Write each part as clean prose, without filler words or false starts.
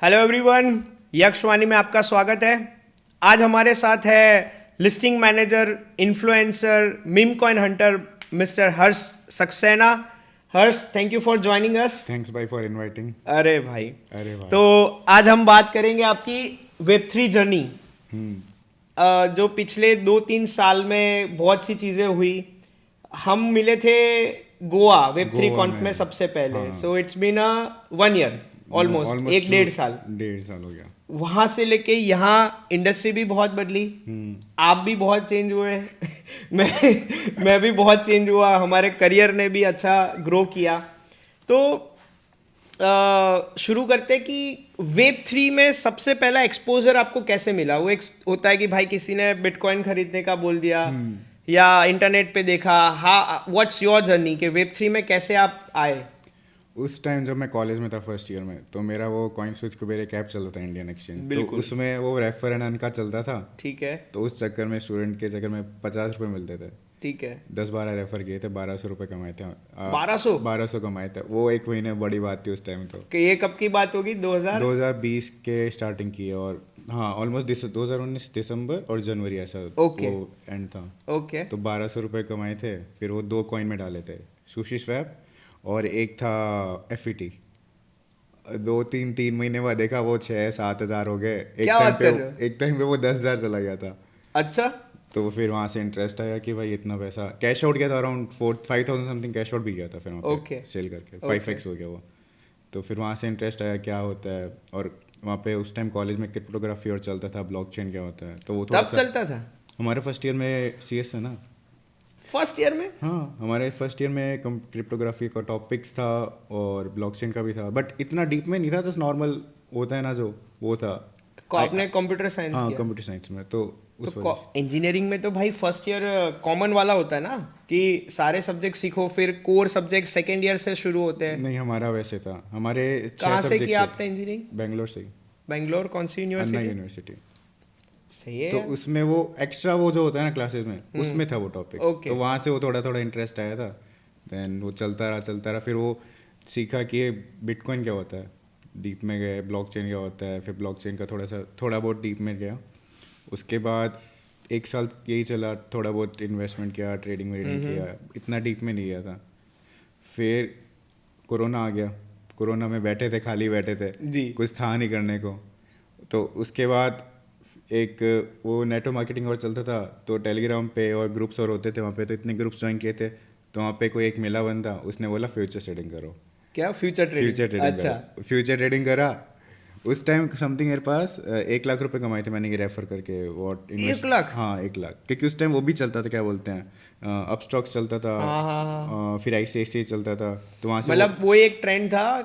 Hello everyone, यक्षवाणी में आपका स्वागत है। आज हमारे साथ है listing manager, influencer, meme coin Hunter mister Harsh Saxena. Harsh, thank you for joining us. Thanks भाई फॉर इनवाइटिंग। अरे भाई, भाई तो आज हम बात करेंगे आपकी वेब3 जर्नी। जो पिछले 2-3 साल में बहुत सी चीज़ें हुई। हम मिले थे गोवा वेब3 गोवा कॉन्फ में सबसे पहले। So it's been a 1 year almost, 1-1.5 साल। 1.5 साल हो गया। वहां से लेके यहाँ इंडस्ट्री भी बहुत बदली। आप भी बहुत चेंज हुए। मैं भी बहुत चेंज हुआ। हमारे करियर ने भी अच्छा ग्रो किया। तो शुरू करते कि वेब3 में सबसे पहला एक्सपोजर आपको कैसे मिला? वो एक होता है कि भाई किसी ने बिटकॉइन खरीदने का बोल दिया या इंटरनेट पे देखा। हाँ, व्हाट्स योर जर्नी कि वेब3 में कैसे आप आए? उस टाइम जब मैं कॉलेज में था फर्स्ट ईयर में, तो मेरा वो कॉइन स्विच कुबेर एक ऐप चलता था इंडियन एक्सचेंज, तो उसमें वो रेफर एंड अर्न का चलता था। ठीक है। तो उस चक्कर में स्टूडेंट के चक्कर में 50 रुपये मिलते थे। ठीक है। 10-12 रेफर किए थे, 1200 रुपये कमाए थे। 1200 कमाए थे। वो एक महीने बड़ी बात थी उस टाइम। तो कि ये कब की बात होगी? 2020 के स्टार्टिंग की है, और हाँ ऑलमोस्ट 2019 दिसंबर और जनवरी ऐसा ओके। वो एंड था। ओके। तो 1200 रुपये कमाए थे। फिर वो 2 कॉइन में डाले थे, सुशी स्वैप और एक था FET। 2-3 महीने बाद देखा वो 6-7 हज़ार हो गए। क्या बात कर रहे हो? एक टाइम पे वो 10,000 चला गया था। अच्छा। तो फिर वहाँ से इंटरेस्ट आया कि भाई इतना पैसा कैश आउट किया था, अराउंड 4-5,000 समथिंग कैश आउट भी किया था फिर वहाँ Okay. पे सेल करके 5x हो गया वो। तो फिर वहाँ से इंटरेस्ट आया क्या होता है। और वहाँ पे उस टाइम कॉलेज में क्रिप्टोग्राफी और चलता था, ब्लॉकचेन क्या होता है, तो वो थोड़ा तब सा चलता था हमारे फर्स्ट ईयर में CS था ना। फर्स्ट ईयर में? हाँ, हमारे फर्स्ट ईयर में क्रिप्टोग्राफी का टॉपिक्स था और ब्लॉकचेन का भी था, बट इतना डीप में नहीं था। बस नॉर्मल होता है ना जो, वो था। आपने कंप्यूटर साइंस हाँ, किया? कंप्यूटर साइंस में। तो उस तो वजह से इंजीनियरिंग में तो भाई फर्स्ट ईयर कॉमन वाला होता है ना कि सारे सब्जेक्ट सीखो, फिर कोर सब्जेक्ट सेकेंड ईयर से शुरू होते हैं। नहीं, हमारा वैसे था। हमारे 6 कहाँ से सब्जेक्ट किया थे। आपने इंजीनियरिंग? बेंगलोर से ही। बेंगलोर कौन सी अन्ना यूनिवर्सिटी? यूनिवर्सिटी। सही है तो यार। उसमें वो एक्स्ट्रा वो जो होता है ना क्लासेस में, उसमें था वो टॉपिक। Okay. तो वहाँ से वो थोड़ा थोड़ा इंटरेस्ट आया था। देन वो चलता रहा। फिर वो सीखा कि बिटकॉइन क्या होता है, डीप में गए। ब्लॉकचेन क्या होता है, फिर ब्लॉकचेन का थोड़ा बहुत डीप में गया। उसके बाद 1 साल यही चला, थोड़ा बहुत इन्वेस्टमेंट किया, ट्रेडिंग वेडिंग किया, इतना डीप में नहीं गया था। फिर कोरोना आ गया। कोरोना में बैठे थे, खाली बैठे थे जी। कुछ था नहीं करने को। तो उसके बाद एक वो नेटवर्क मार्केटिंग और चलता था, तो टेलीग्राम पे और ग्रुप्स और होते थे वहाँ पे। तो इतने ग्रुप्स ज्वाइन किए थे, तो वहाँ पे कोई एक मिला बंदा, उसने बोला फ्यूचर ट्रेडिंग करो। क्या फ्यूचर ट्रेडिंग? अच्छा। फ्यूचर ट्रेडिंग करा। उस टाइम समथिंग मेरे पास 1 लाख रुपए कमाए थे मैंने ये रेफर करके। वॉट 1 लाख? हाँ, 1 लाख। क्योंकि उस टाइम वो भी चलता था, क्या बोलते हैं, अपस्टॉक्स चलता था। हाँ हाँ। फिर ICICI चलता था। तो वहाँ से मतलब वो एक ट्रेंड था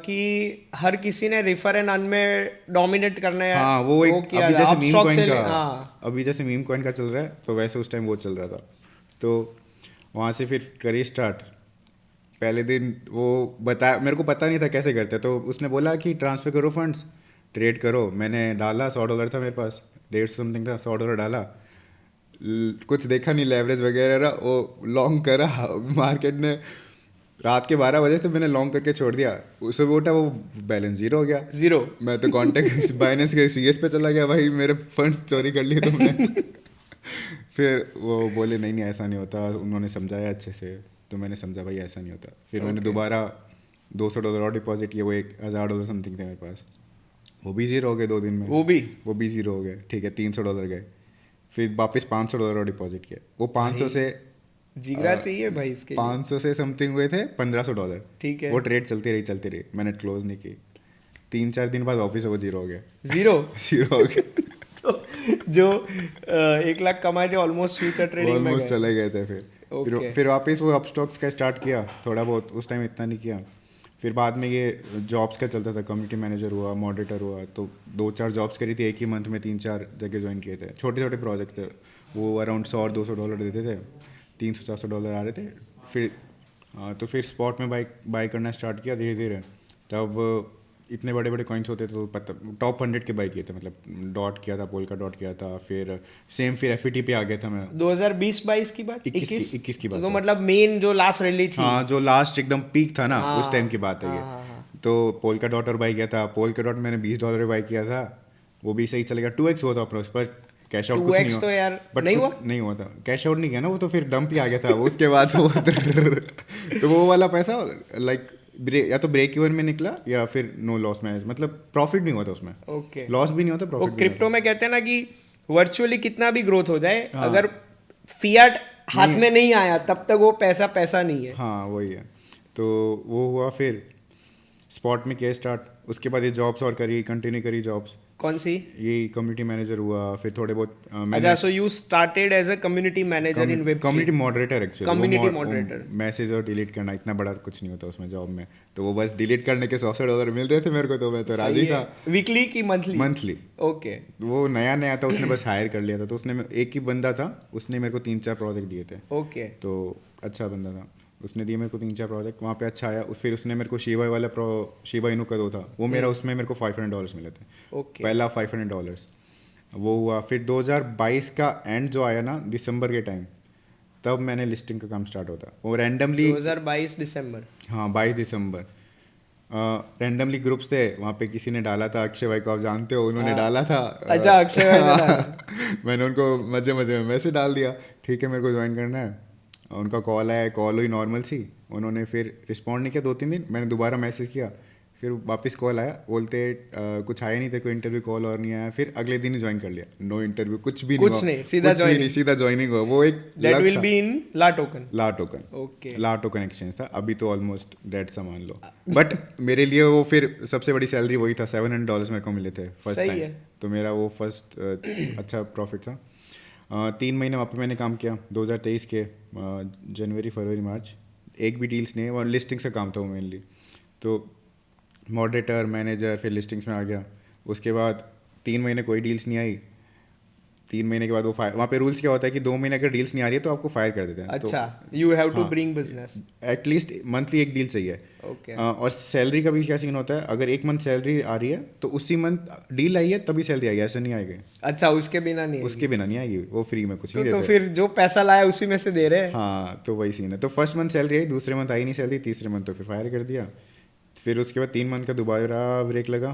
कि हर किसी ने रिफर एंड अर्न में डोमिनेट करना है। हाँ, वो एक किया अभी था। जैसे अब मीम स्टॉक कॉइन से का हाँ। अभी जैसे मीम कॉइन का चल रहा है, तो वैसे उस टाइम वो चल रहा था। तो वहाँ से फिर करिए स्टार्ट। पहले दिन वो बताया, मेरे को पता नहीं था कैसे करते। तो उसने बोला कि ट्रांसफ़र करो फंड्स, ट्रेड करो। मैंने डाला, $100 था मेरे पास, 150 समथिंग था। $100 डाला, कुछ देखा नहीं लेवरेज वगैरह, वो लॉन्ग करा। मार्केट ने रात के 12 बजे से मैंने लॉन्ग करके छोड़ दिया। उससे वो उठा, वो बैलेंस जीरो हो गया। जीरो। मैं तो कॉन्टेक्ट बाइनेंस के CS पे चला गया, भाई मेरे फंड्स चोरी कर लिए तुमने। फिर वो बोले नहीं नहीं ऐसा नहीं होता। उन्होंने समझाया अच्छे से, तो मैंने समझा भाई ऐसा नहीं होता। फिर मैंने दोबारा $200 और डिपॉजिट किया। वो $1,000 समथिंग थे मेरे पास। वो भी जीरो हो गए 2 दिन में। वो भी जीरो हो गए। ठीक है, $300 गए। फिर वापस $500 और डिपॉजिट किया। वो 500 से जिगरा चाहिए भाई इसके लिए। 500 से समथिंग हुए थे $1,500। ठीक है। वो ट्रेड चलती रही। मैंने क्लोज नहीं की। 3-4 दिन बाद वापस वो जीरो हो गया। जीरो जीरो हो गया। तो जो 1 लाख कमाए थे ऑलमोस्ट फ्यूचर ट्रेडिंग में ऑलमोस्ट गए। चले गए थे। Okay. फिर वापस वो अपस्टॉक्स का स्टार्ट किया थोड़ा बहुत। उस टाइम इतना नहीं किया। फिर बाद में ये जॉब्स का चलता था, कम्युनिटी मैनेजर हुआ, मॉडरेटर हुआ। तो 2-4 जॉब्स करी थी एक ही मंथ में, 3-4 जगह ज्वाइन किए थे। छोटे छोटे प्रोजेक्ट थे, वो अराउंड $100-200 देते थे। $300-400 आ रहे थे। फिर तो फिर स्पॉट में बाई करना स्टार्ट किया धीरे धीरे। तब इतने बड़े बड़े कॉइन्स होते थे, तो पता टॉप 100 के बाई किए थे। मतलब डॉट किया था, पोल का डॉट किया था। फिर FET पे आ गया था मैं। 2020-22 की बात? 21 की बात तो है। मतलब मेन जो लास्ट रैली थी। हाँ, जो लास्ट एकदम पीक था ना, हाँ, उस टाइम की बात है ये। हाँ। तो पोल्का डॉट और बाई किया था। पोल्का डॉट मैंने $20 में बाई किया था, वो भी सही चलेगा। 2x हुआ था अप्रोच, पर कैश आउट कुछ 2x नहीं हुआ। तो यार बट नहीं हुआ? नहीं हुआ था, कैश आउट नहीं किया ना, वो तो फिर डंप ही आ गया था वो उसके बाद वो तो वो वाला पैसा लाइक या तो ब्रेक इवन में निकला या फिर नो लॉस में, मतलब प्रॉफिट नहीं हुआ था उसमें। ओके, लॉस भी नहीं होता, वो प्रॉफिट भी क्रिप्टो में कहते हैं ना कि वर्चुअली कितना भी ग्रोथ हो जाए, अगर फियाट हाथ में नहीं आया तब तक वो पैसा पैसा नहीं है। हाँ वही है। तो वो हुआ, फिर स्पॉट में किया स्टार्ट, उसके बाद ये जॉब्स और करी, कंटिन्यू करी जॉब्स। कौन सी? ये कम्युनिटी मैनेजर हुआ, फिर थोड़े बहुत अच्छा, so you started as a community manager in web community moderator actually. Community moderator. Message और डिलीट करना, इतना बड़ा कुछ नहीं होता उसमें जॉब में। तो वो बस डिलीट करने के $100 मिल रहे थे मेरे को, तो मैं तो राजी था। वीकली की मंथली? मंथली। ओके। वो नया नया था, उसने बस हायर कर लिया था, तो उसने एक ही बंदा था, उसने मेरे को 3-4 प्रोजेक्ट दिए थे। ओके। तो अच्छा बंदा था, उसने दिए मेरे को 3-4 प्रोजेक्ट, वहाँ पे अच्छा आया। फिर उसने मेरे को शिबा वाला शिबा इनू का दो था, वो मेरा उसमें मेरे को $500 मिले थे। ओके। पहला $500 वो हुआ। फिर 2022 का एंड जो आया ना, दिसंबर के टाइम, तब मैंने लिस्टिंग का काम स्टार्ट होता। वो रैंडमली 2022 दिसंबर? हाँ 22 दिसंबर। रैंडमली ग्रुप्स थे वहाँ पे, किसी ने डाला था, अक्षय भाई को आप जानते हो, उन्होंने डाला था। अच्छा, अक्षय भाई ने डाला। मैंने उनको मजे मजे में मैसेज डाल दिया, ठीक है मेरे को ज्वाइन करना है। उनका कॉल आया, कॉल हुई नॉर्मल सी, उन्होंने फिर रिस्पॉन्ड नहीं किया 2-3 दिन। मैंने दोबारा मैसेज किया, फिर वापस कॉल आया, बोलते कुछ आया नहीं था, कोई इंटरव्यू कॉल और नहीं आया। फिर अगले दिन ही ज्वाइन कर लिया, नो इंटरव्यू, कुछ भी कुछ नहीं, सीधा ज्वाइनिंग। सीधा ज्वाइनिंग हुआ। वो एक that will be in LATOKEN? LATOKEN. Okay. LATOKEN exchange था, अभी तो ऑलमोस्ट डेड सा मान लो। बट मेरे लिए वो फिर सबसे बड़ी सैलरी वही था, $700 मेरे को मिले थे फर्स्ट टाइम। तो मेरा वो फर्स्ट अच्छा प्रॉफिट था। 3 महीने वहाँ पे मैंने काम किया, 2023 के जनवरी फरवरी मार्च। एक भी डील्स नहीं है, और लिस्टिंग्स का काम था वो मेनली। तो मॉडरेटर मैनेजर, फिर लिस्टिंग्स में आ गया। उसके बाद 3 महीने कोई डील्स नहीं आई। 3 महीने के बाद वो फायर, वहाँ पे रूल्स क्या होता है कि 2 महीने अगर डील्स नहीं आ रही है तो आपको फायर कर देते हैं। अच्छा, you have to bring business, at least monthly एक डील चाहिए। ओके। और सैलरी का भी क्या सीन होता है, अगर एक मंथ सैलरी आ रही है तो उसी मंथ डील आई है तभी सैलरी आएगी, ऐसा नहीं आएगी। अच्छा, उसके बिना नहीं? उसके बिना नहीं आएगी, वो फ्री में कुछ नहीं तो देते। फिर जो पैसा लाया उसी में से दे रहे हैं? हाँ, तो वही सीन है। तो फर्स्ट मंथ सैलरी आई, दूसरे मंथ आई नहीं सैलरी, तीसरे मंथ तो फिर फायर कर दिया। फिर उसके बाद 3 मंथ का दोबारा ब्रेक लगा।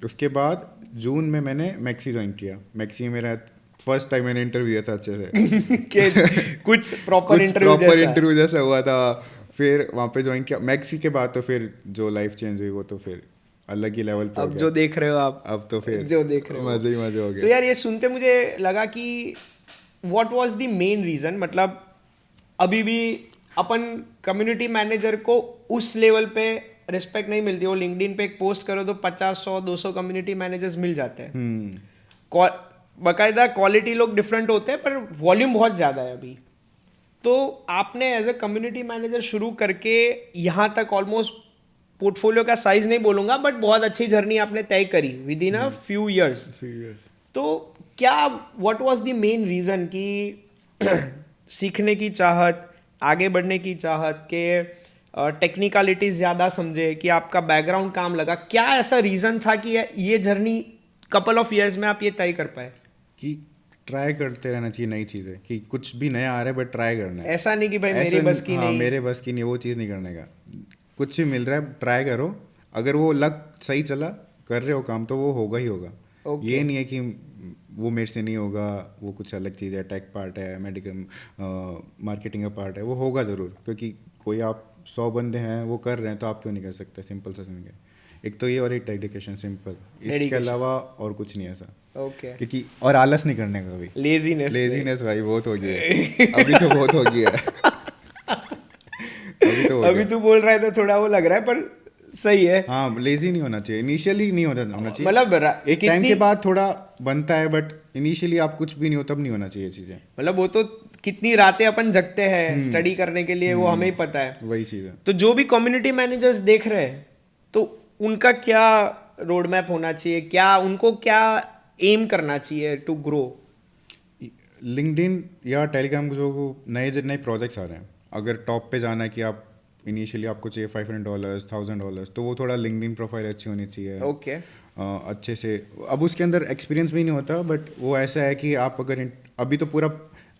उसके बाद जून में मैंने मैक्सी ज्वाइन किया। मैक्सी में मेरा फर्स्ट टाइम मैंने इंटरव्यू दिया था अच्छे से कुछ प्रॉपर इंटरव्यू जैसा हुआ था। फिर वहाँ पे ज्वाइन किया मैक्सी के बाद, तो फिर जो लाइफ चेंज हुई वो तो फिर अलग ही लेवल पे हो अब गया। जो देख रहे हो आप, अब तो फिर जो देख रहे हो मजे ही मजे हो गए। तो यार ये सुनते मुझे लगा कि what was the main reason, मतलब अभी भी अपन कम्युनिटी मैनेजर को उस लेवल पे रिस्पेक्ट नहीं मिलती। वो लिंक्डइन पे एक पोस्ट करो तो 50, 100, 200 कम्युनिटी मैनेजर्स मिल जाते हैं। बाकायदा क्वालिटी लोग डिफरेंट होते हैं, पर वॉल्यूम बहुत ज़्यादा है अभी। तो आपने एज ए कम्युनिटी मैनेजर शुरू करके यहाँ तक ऑलमोस्ट, पोर्टफोलियो का साइज नहीं बोलूँगा, बट बहुत अच्छी जर्नी आपने तय करी with in a few years. तो क्या what was the main reason कि सीखने की चाहत, आगे बढ़ने की चाहत, के टेक्निकलिटीज ज़्यादा समझे, कि आपका बैकग्राउंड काम लगा? क्या ऐसा रीज़न था कि ये जर्नी कपल ऑफ ईयर्स में आप ये तय कर पाए? कि ट्राई करते रहना चाहिए नई चीज़ें, कि कुछ भी नया आ रहा है बट ट्राई करना है। ऐसा नहीं कि भाई मेरी बस की नहीं। मेरे बस की नहीं, वो चीज़ नहीं करने का। कुछ भी मिल रहा है ट्राई करो, अगर वो लक सही चला, कर रहे हो काम, तो वो होगा ही होगा। ये नहीं है कि वो मेरे से नहीं होगा, वो कुछ अलग चीज़ है, टेक पार्ट है, मेडिकल मार्केटिंग का पार्ट है, वो होगा ज़रूर। क्योंकि कोई आप 100 बंदे हैं वो कर रहे हैं, तो आप क्यों नहीं कर सकते? सिंपल सा समझे। एक तो ये, और एक डेडिकेशन, सिंपल। इसके अलावा और कुछ नहीं ऐसा। ओके। क्योंकि और आलस नहीं करने का कभी। लेजीनेस भाई बहुत हो गया है अभी तो बहुत हो गया है अभी तो बोल रहा है तो थोड़ा वो लग रहा है, पर सही है। हाँ, लेजी नहीं होना चाहिए, इनिशियली नहीं होना चाहिए। मतलब एक टाइम के बाद थोड़ा बनता है, बट इनिशियली आप कुछ भी नहीं हो तब नहीं होना चाहिए चीज़ें। मतलब वो तो कितनी रातें अपन जगते हैं स्टडी करने के लिए, वो हमें ही पता है। वही चीज़ है। तो जो भी कम्युनिटी मैनेजर्स देख रहे हैं, तो उनका क्या रोड मैप होना चाहिए, क्या उनको क्या एम करना चाहिए टू ग्रो? लिंक्डइन या टेलीग्राम जो नए प्रोजेक्ट्स आ रहे हैं, अगर टॉप पे जाना है कि आप इनिशियली आपको चाहिए $500, $1000, तो वो थोड़ा लिंक्डइन प्रोफाइल अच्छी होनी चाहिए। ओके। अच्छे से, अब उसके अंदर एक्सपीरियंस भी नहीं होता, बट वो ऐसा है कि आप अगर अभी तो पूरा,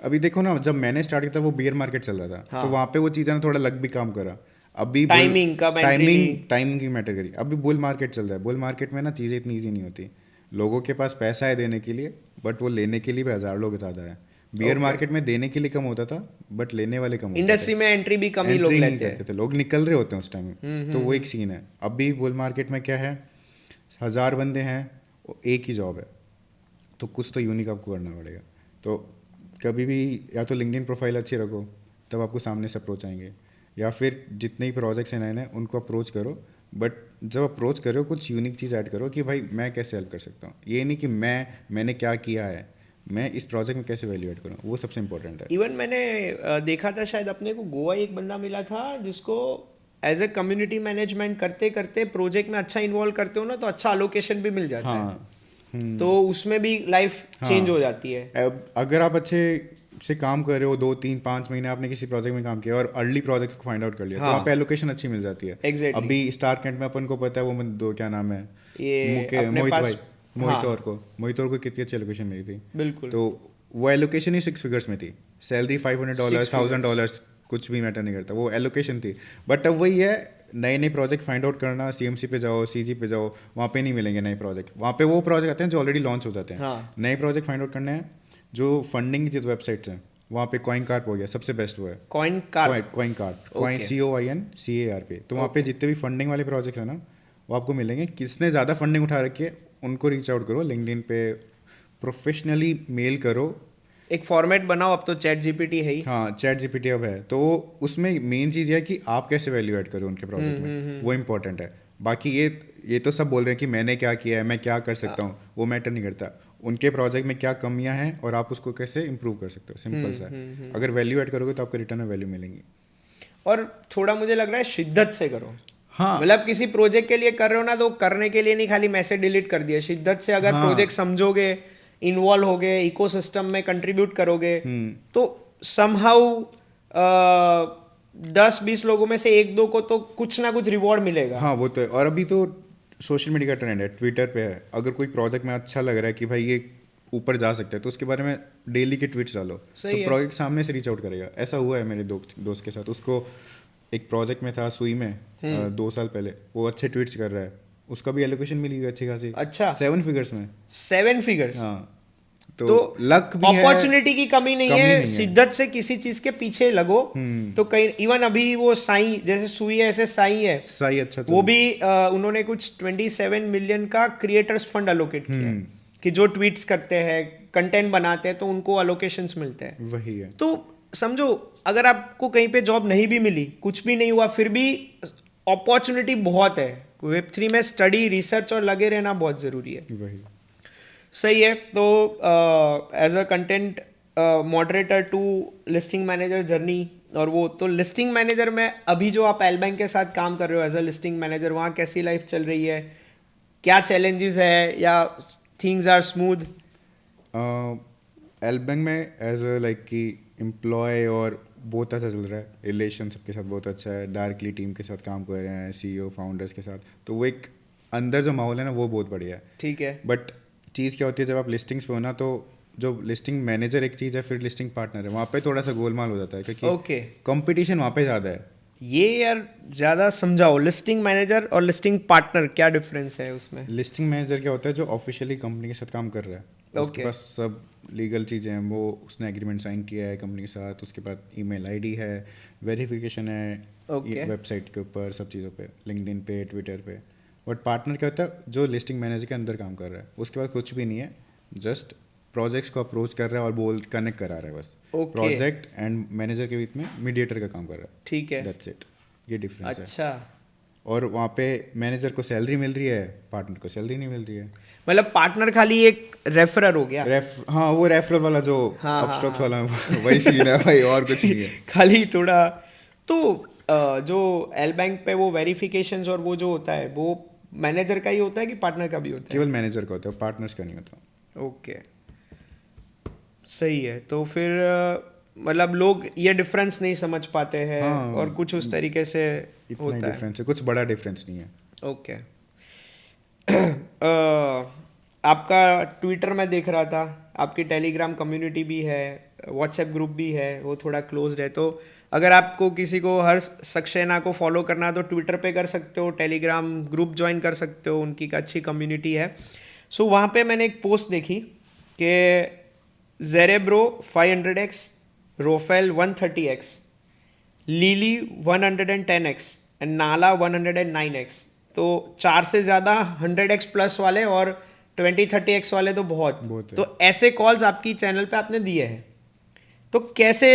अभी देखो ना, जब मैंने स्टार्ट किया था वो बियर मार्केट चल रहा था। तो वहाँ पे वो चीज़ें ना थोड़ा लग भी काम करा। अभी Timing कब entry ली? टाइमिंग की मैटर करी। अभी बुल मार्केट चल रहा है, बुल मार्केट में ना चीज़ें इतनी ईजी नहीं होती। लोगों के पास पैसा है देने के लिए, बट वो लेने के लिए भी हज़ार लोग ज़्यादा है। बियर मार्केट में देने के लिए कम होता था, बट लेने वाले कम होते थे। इंडस्ट्री में एंट्री भी कम ही लोग एंट्री नहीं लेते हैं। करते थे, लोग निकल रहे होते हैं उस टाइम में। तो वो एक सीन है। अभी बुल मार्केट में क्या है, 1000 बंदे हैं, एक ही जॉब है, तो कुछ तो यूनिक आपको करना पड़ेगा। तो कभी भी या तो लिंक्डइन प्रोफाइल अच्छी रखो, तब आपको सामने से अप्रोच आएंगे, या फिर जितने ही प्रोजेक्ट्स हैं नए नए उनको अप्रोच करो। बट जब अप्रोच करो कुछ यूनिक चीज़ ऐड करो कि भाई मैं कैसे हेल्प कर सकता हूँ। ये नहीं कि मैंने क्या किया है, मैं इस प्रोजेक्ट में कैसे वैल्यू ऐड करूँ, वो सबसे इंपॉर्टेंट है। इवन मैंने देखा था, शायद अपने को गोवा एक बंदा मिला था जिसको एज ए कम्युनिटी मैनेजमेंट करते करते प्रोजेक्ट में अच्छा इन्वॉल्व करते हो ना, तो अच्छा अलोकेशन भी मिल जाता है। हाँ। तो उसमें भी लाइफ चेंज हो जाती है। अब अगर आप अच्छे से काम कर रहे हो, 2 3 5 महीने आपने किसी प्रोजेक्ट में काम किया और अर्ली प्रोजेक्ट को फाइंड आउट कर लिया, तो हाँ। वहाँ पे एलोकेशन अच्छी मिल जाती है। Exactly. अभी स्टार कैंट में अपन को पता है, वो दो क्या नाम है, ये अपने मोहित पास। भाई, हाँ, मोहित और को कितनी अच्छी एलोकेशन मिली थी। बिल्कुल। तो वो एलोकेशन ही 6 फिगर्स में थी। सैलरी $500 $1000 कुछ भी मैटर नहीं करता, वो एलोकेशन थी। बट अब वही है, नए नए प्रोजेक्ट फाइंड आउट करना, सीएमसी पे जाओ, सीजी पे जाओ, वहाँ पे नहीं मिलेंगे नए प्रोजेक्ट। वहाँ पे वो प्रोजेक्ट आते हैं जो ऑलरेडी लॉन्च हो जाते हैं। हाँ। नए प्रोजेक्ट फाइंड आउट करने हैं। जो फंडिंग की जो वेबसाइट्स हैं, वहाँ पे कॉइन कार्प हो गया, सबसे बेस्ट वो है। Coin carp. Coin carp, coin COINCARP। तो वहाँ पे जितने भी फंडिंग वाले प्रोजेक्ट हैं ना, वो आपको मिलेंगे। किसने ज़्यादा फंडिंग उठा रखी है उनको रीच आउट करो, लिंक्डइन पे प्रोफेशनली मेल करो। एक फॉर्मेट बनाओ, अब तो चैट जीपीटी है ही। हाँ, चैट जीपीटी अब है, तो उसमें मेन चीज़ ये है कि आप कैसे वैल्यू ऐड करो उनके प्रोजेक्ट में, वो इंपॉर्टेंट है। बाकी ये तो सब बोल रहे हैं कि मैंने क्या किया है, मैं क्या कर सकता हूँ, वो मैटर नहीं करता। उनके प्रोजेक्ट में क्या कमियां हैं और आप उसको कैसे इंप्रूव कर सकते हो, सिंपल सा है। अगर वैल्यू ऐड करोगे तो आपको रिटर्न में वैल्यू मिलेंगी। और थोड़ा मुझे लग रहा है शिद्दत से करो। हाँ, मतलब किसी प्रोजेक्ट के लिए कर रहे हो ना, तो करने के लिए नहीं खाली मैसेज डिलीट कर दिया। शिद्दत से अगर प्रोजेक्ट समझोगे, इन्वॉल्व होगे, इकोसिस्टम में कंट्रीब्यूट करोगे, तो समहाउ 10-20 लोगों में से 1-2 को तो कुछ ना कुछ रिवॉर्ड मिलेगा। हाँ, वो तो है। और अभी तो सोशल मीडिया का ट्रेंड है, ट्विटर पे है। अगर कोई प्रोजेक्ट में अच्छा लग रहा है कि भाई ये ऊपर जा सकता है, तो उसके बारे में डेली के ट्वीट्स डालो, तो प्रोजेक्ट सामने से रीच आउट करेगा। ऐसा हुआ है मेरे दोस्त के साथ। उसको एक प्रोजेक्ट में था सुई में 2 साल पहले, वो अच्छे ट्वीट्स कर रहा है, उसका भी एलोकेशन मिली हुई अच्छी खासी। अच्छा, 7 फिगर्स में। 7 फिगर्स। हाँ, तो लक भी है, अपॉर्चुनिटी की कमी नहीं है। शिद्दत से किसी चीज के पीछे लगो, तो कहीं इवन अभी वो साई जैसे सुई है, ऐसे साई है, साई अच्छा वो भी उन्होंने कुछ 27 मिलियन का क्रिएटर्स फंड अलोकेट किया है कि जो ट्वीट्स करते हैं, कंटेंट बनाते हैं, तो उनको अलोकेशंस मिलते हैं। वही है। तो समझो, अगर आपको कहीं पे जॉब नहीं भी मिली, कुछ भी नहीं हुआ, फिर भी अपॉर्चुनिटी बहुत है। वेब3 में स्टडी, रिसर्च और लगे रहना बहुत जरूरी है। वही सही है। तो as a content moderator to listing manager journey, और वो तो लिस्टिंग मैनेजर में अभी जो आप एलबैंक के साथ काम कर रहे हो एज अ लिस्टिंग मैनेजर, वहाँ कैसी लाइफ चल रही है, क्या चैलेंजेस है, या थिंग्स आर स्मूथ? एलबैंक में एज अ लाइक कि एम्प्लॉय और बहुत अच्छा चल रहा है, रिलेशन सबके साथ बहुत अच्छा है, डायरेक्टली टीम के साथ काम कर रहे हैं, CEO फाउंडर्स के साथ, तो वो एक अंदर जो माहौल है ना, वो बहुत बढ़िया है। ठीक है। बट चीज़ क्या होती है, जब आप लिस्टिंग्स पे हो ना, तो जो लिस्टिंग मैनेजर एक चीज़ है, फिर लिस्टिंग पार्टनर है, वहाँ पे थोड़ा सा गोलमाल हो जाता है, क्योंकि कंपटीशन वहाँ पे ज़्यादा है। ये यार ज़्यादा समझाओ, लिस्टिंग मैनेजर और लिस्टिंग पार्टनर क्या डिफरेंस है उसमें? लिस्टिंग मैनेजर क्या होता है, जो ऑफिशियली कंपनी के साथ काम कर रहा है, उसके पास सब लीगल चीज़ें हैं, वो उसने एग्रीमेंट साइन किया है कंपनी के साथ, उसके बाद ईमेल आईडी है, वेरिफिकेशन है वेबसाइट के ऊपर, सब चीज़ों पे, लिंक्डइन पे, ट्विटर पे। बट पार्टनर क्या होता है, जो लिस्टिंग मैनेजर के अंदर काम कर रहा है, उसके बाद कुछ भी नहीं है, जस्ट प्रोजेक्ट्स को अप्रोच कर रहा है और कनेक्ट करा रहा है बस। प्रोजेक्ट एंड मैनेजर के बीच में मीडिएटर का काम कर रहा है। ठीक है, दैट्स इट, ये डिफरेंस है। अच्छा। और वहाँ पे मैनेजर को सैलरी मिल रही है, पार्टनर को सैलरी नहीं मिल रही है। मतलब पार्टनर खाली एक रेफरर हो गया। हाँ, वो रेफरल वाला जो अपस्टॉक्स वाला वही सीन है भाई, और कुछ नहीं है। खाली थोड़ा तो जो एल बैंक पे वो वेरिफिकेशंस और वो जो होता है, वो मैनेजर का ही होता है कि पार्टनर का भी होता है? केवल मैनेजर का होता है, पार्टनर्स का नहीं होता। ओके, सही है। तो फिर मतलब लोग ये डिफरेंस नहीं समझ पाते हैं, और कुछ उस तरीके से इतना ही डिफरेंस है, कुछ बड़ा डिफरेंस नहीं है। ओके। आपका ट्विटर में देख रहा था, आपकी टेलीग्राम कम्युनिटी भी है, व्हाट्सएप ग्रुप भी है, वो थोड़ा क्लोज्ड है। तो अगर आपको किसी को हर्ष सक्सेना को फॉलो करना है तो ट्विटर पे कर सकते हो, टेलीग्राम ग्रुप ज्वाइन कर सकते हो, उनकी एक अच्छी कम्युनिटी है। सो वहाँ पे मैंने एक पोस्ट देखी कि जेरेब्रो 500x, रोफेल 130x, lily 110x and नाला 109x। तो 4 से ज़्यादा 100x प्लस वाले और 20-30x वाले तो बहुत बहुत है। तो ऐसे कॉल्स आपकी चैनल पे आपने दिए हैं। तो कैसे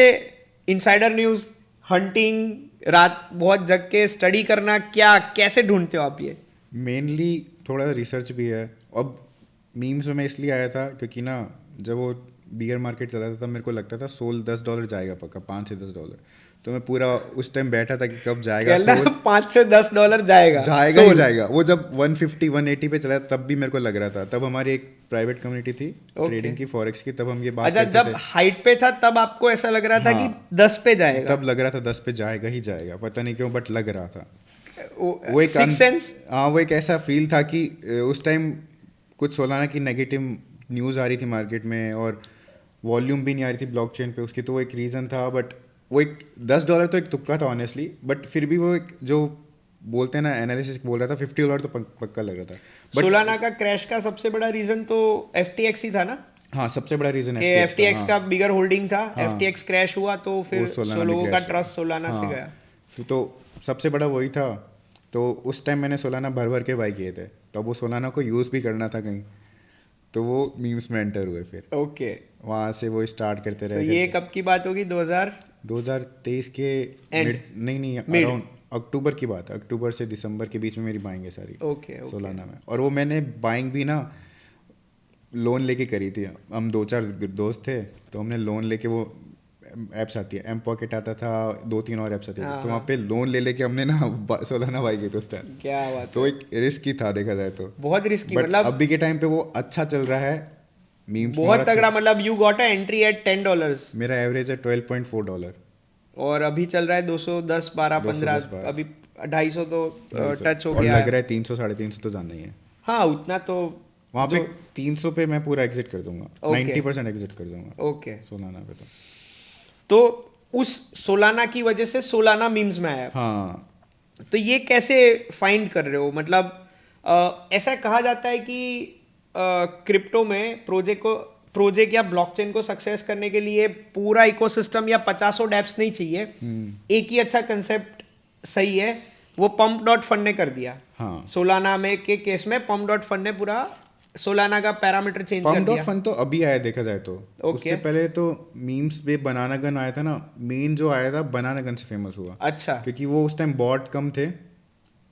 इनसाइडर न्यूज़, हंटिंग, रात बहुत जग के स्टडी करना, क्या कैसे ढूंढते हो आप ये? मेनली थोड़ा रिसर्च भी है। अब मीम्स में इसलिए आया था क्योंकि ना जब वो बियर मार्केट चला था तब मेरे को लगता था सोल $10 जाएगा पक्का, $5 से $10। तो मैं पूरा उस टाइम बैठा था कि कब जाएगा कहना सोल। $5 से $10 जाएगा जाएगा ही सोल। जाएगा। वो जब 150-180 पे चला तब भी मेरे को लग रहा था। तब हमारी एक प्राइवेट कम्युनिटी थी ट्रेडिंग की, फॉरेक्स की, तब हम ये बात अच्छा, करते जब थे। हाइट पे था तब आपको ऐसा लग रहा था कि हाँ, 10 पे जाएगा? तब लग रहा था 10 पे जाएगा ही जाएगा, पता नहीं क्यों बट लग रहा था। वो एक सिक्स सेंस। हाँ, वो एक ऐसा फील था कि उस टाइम कुछ सोलाना की नेगेटिव न्यूज़ आ रही थी मार्केट में और वॉल्यूम भी नहीं आ रही थी ब्लॉकचेन पे उसकी, तो वो एक रीज़न था। बट वो एक $10 तो एक तुक्का था ऑनेस्टली, बट फिर भी वो एक जो बोलते हैं ना एनालिसिस बोल रहा था $50 तो पक्का लग रहा था। बट सोलाना का क्रैश का सबसे बड़ा रीजन तो FTX ही था ना, हाँ, सबसे बड़ा रीज़न कि FTX का बिगर होल्डिंग था। हाँ। FTX क्रैश हुआ तो फिर वो सोलाना भी लोगों का क्रैश हुआ। ट्रस्ट सोलाना से हाँ, गया। फिर तो सबसे बड़ा वही था। तो उस टाइम मैंने सोलाना भर भर के बाई किए थे, तो वो सोलाना को यूज़ भी करना था कहीं, तो वो मीम्स में एंटर हुए। फिर ओके, वहाँ से वो स्टार्ट करते तो रहे। ये कब की बात होगी? 2023 के End? नहीं, Mid? अराउंड अक्टूबर की बात है। अक्टूबर से दिसंबर के बीच में मेरी बाइंग है सारी ओके सोलाना में। और वो मैंने बाइंग भी ना लोन लेके करी थी। हम 2-4 दोस्त थे, तो हमने लोन लेके, वो ऐप्स आती है, एम पॉकेट आता था, 2-3 और ऐप्स आती हाँ, थी, तो वहाँ पे लोन ले लेके हमने ना सोलाना बाई की थी उस टाइम। क्या बात तो है, एक रिस्क ही था देखा जाए तो, बहुत रिस्की। बट मतलब अभी के टाइम पे वो अच्छा चल रहा है मीम्स में। बहुत और अच्छा, तगड़ा। मतलब you got a entry eight $10 मेरा एवरेज है $12.4 और अभी चल रहा है 210, 12, 15, 210, अभी 250 तो टच हो और गया लग रहा है 300-350 तो जाना ही है हाँ, उतना तो वहाँ पे। जो 300 पे मैं पूरा एग्जिट कर दूंगा, Okay. 90% एग्जिट कर दूंगा ओके। सोलाना पे। तो उस सोलाना की वजह से सोलाना मीम्स में आया। हाँ, तो ये कैसे फाइंड कर रहे हो? मतलब ऐसा कहा जाता है कि क्रिप्टो में प्रोजेक्ट या ब्लॉकचेन को सक्सेस करने के लिए पूरा इकोसिस्टम या 50 डैप्स नहीं चाहिए। एक ही अच्छा कंसेप्ट सही है, वो पंप डॉट फंड ने कर दिया। हाँ, सोलाना में के केस में पंप डॉट फंड ने पूरा सोलाना का पैरामीटर चेंज कर पम्प डॉट दिया। फन तो अभी आया देखा जाए तो। Okay. उससे पहले तो मीम्स पे बनाना गन आया था ना, मेन जो आया था बनाना गन से फेमस हुआ, अच्छा, क्योंकि वो उस टाइम बॉट कम थे।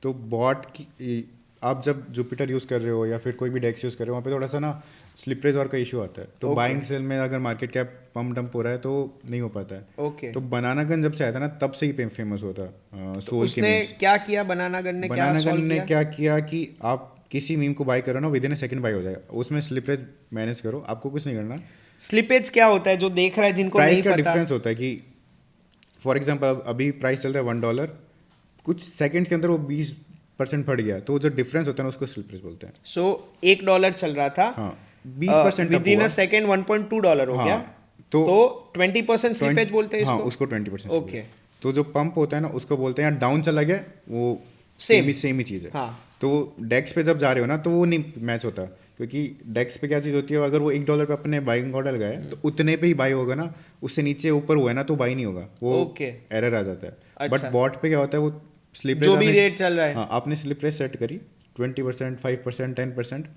तो बॉट की आप जब जुपिटर यूज़ कर रहे हो या फिर कोई भी डेक्स यूज़ कर रहे हो, वहाँ पे थोड़ा सा ना स्लिपरेज और का इशू आता है। तो Okay. बाइंग सेल में अगर मार्केट कैप पंप डंप हो रहा है तो नहीं हो पाता है। ओके। तो बनाना गन जब से आया था ना तब से ही फेमस हुआ था सोल के उसने मीम्स। क्या किया? बनाना गन ने क्या बनाना गन सॉल्व ने किया? क्या किया कि आप किसी मीम को बाय करो ना, with in A second by हो जाएगा। उसमें स्लिपरेज मैनेज करो, आपको कुछ नहीं करना। स्लिपेज क्या होता है, जो देख रहा है जिनको प्राइस नहीं का पता? डिफरेंस होता है कि फॉर एग्जांपल अभी प्राइस चल रहा है $1, कुछ सेकंड्स के अंदर वो 20% बढ़ गया, तो जो डिफरेंस होता है ना उसको स्लिपरेज बोलते हैं। सो $1 चल रहा था, हाँ, 20% विद इन अ सेकेंड $1.2 हो गया, तो तो 20% स्लिपेज बोलते हैं हाँ, इसको। उसको 20% ओके। तो जो पंप होता है ना उसको बोलते हैं, डाउन चला गया वो Same. सेम ही चीज़ है। हाँ। तो डेक्स पे जब जा रहे हो ना तो वो नहीं मैच होता, क्योंकि डेक्स पे क्या चीज़ होती है, अगर वो $1 पे अपने बाइंग ऑर्डर लगाए तो उतने पे ही बाई होगा ना, उससे नीचे ऊपर हुआ है ना तो बाई नहीं होगा, वो Okay. एरर आ जाता है। अच्छा। बट बॉट पे क्या होता है, वो स्लिप जो भी रेट चल रहा है। हाँ, आपने स्लिप रेट सेट करी 20%, 5%, 10%,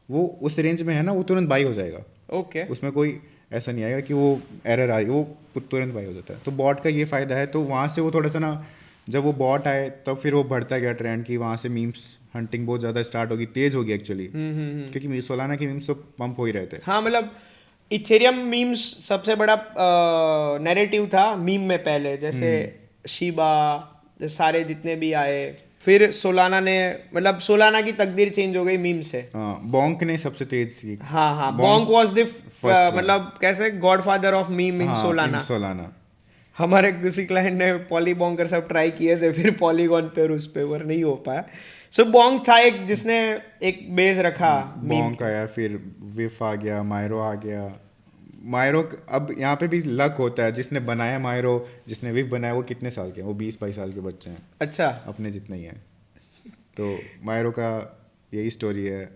वो उस रेंज में है ना, वो तुरंत बाई हो जाएगा। ओके। उसमें कोई ऐसा नहीं आएगा कि वो एरर आ रही है, वो तुरंत बाई हो जाता है। तो बॉट का ये फ़ायदा है। तो वहाँ से वो थोड़ा सा ना, जब वो बॉट आए तब फिर वो बढ़ता गया ट्रेंड की, वहाँ से मीम्स हंटिंग बहुत ज़्यादा स्टार्ट होगी, तेज होगी एक्चुअली, क्योंकि सोलाना की मीम्स तो पंप हो ही रहे थे। हाँ, मतलब इथेरियम मीम्स सबसे बड़ा नैरेटिव था मीम में पहले, जैसे शिबा, सारे जितने भी आए, फिर सोलाना ने, मतलब सोलाना की तकदीर चेंज हो गई मीम से। हाँ, बॉन्क ने सबसे तेज की। हाँ, बॉन्क वाज द first one. मतलब कैसे गॉडफादर ऑफ मीम इन हाँ, सोलाना। इन सोलाना। हमारे किसी क्लाइंट ने पॉलीबॉन्कर सब ट्राई किए थे, फिर पॉलीगॉन पे और उस पे पर नहीं हो पाया। सो बॉन्क था एक जिसने एक बेस रखा मीम बॉन्क आया, फिर विफ आ गया, मायरो आ गया, मायरो अब यहाँ पे भी लक होता है, जिसने बनाया मायरो, जिसने विव बनाया वो कितने साल के हैं, वो 20-22 साल के बच्चे हैं, अच्छा। अपने जितने ही हैं। तो मायरो का यही स्टोरी है।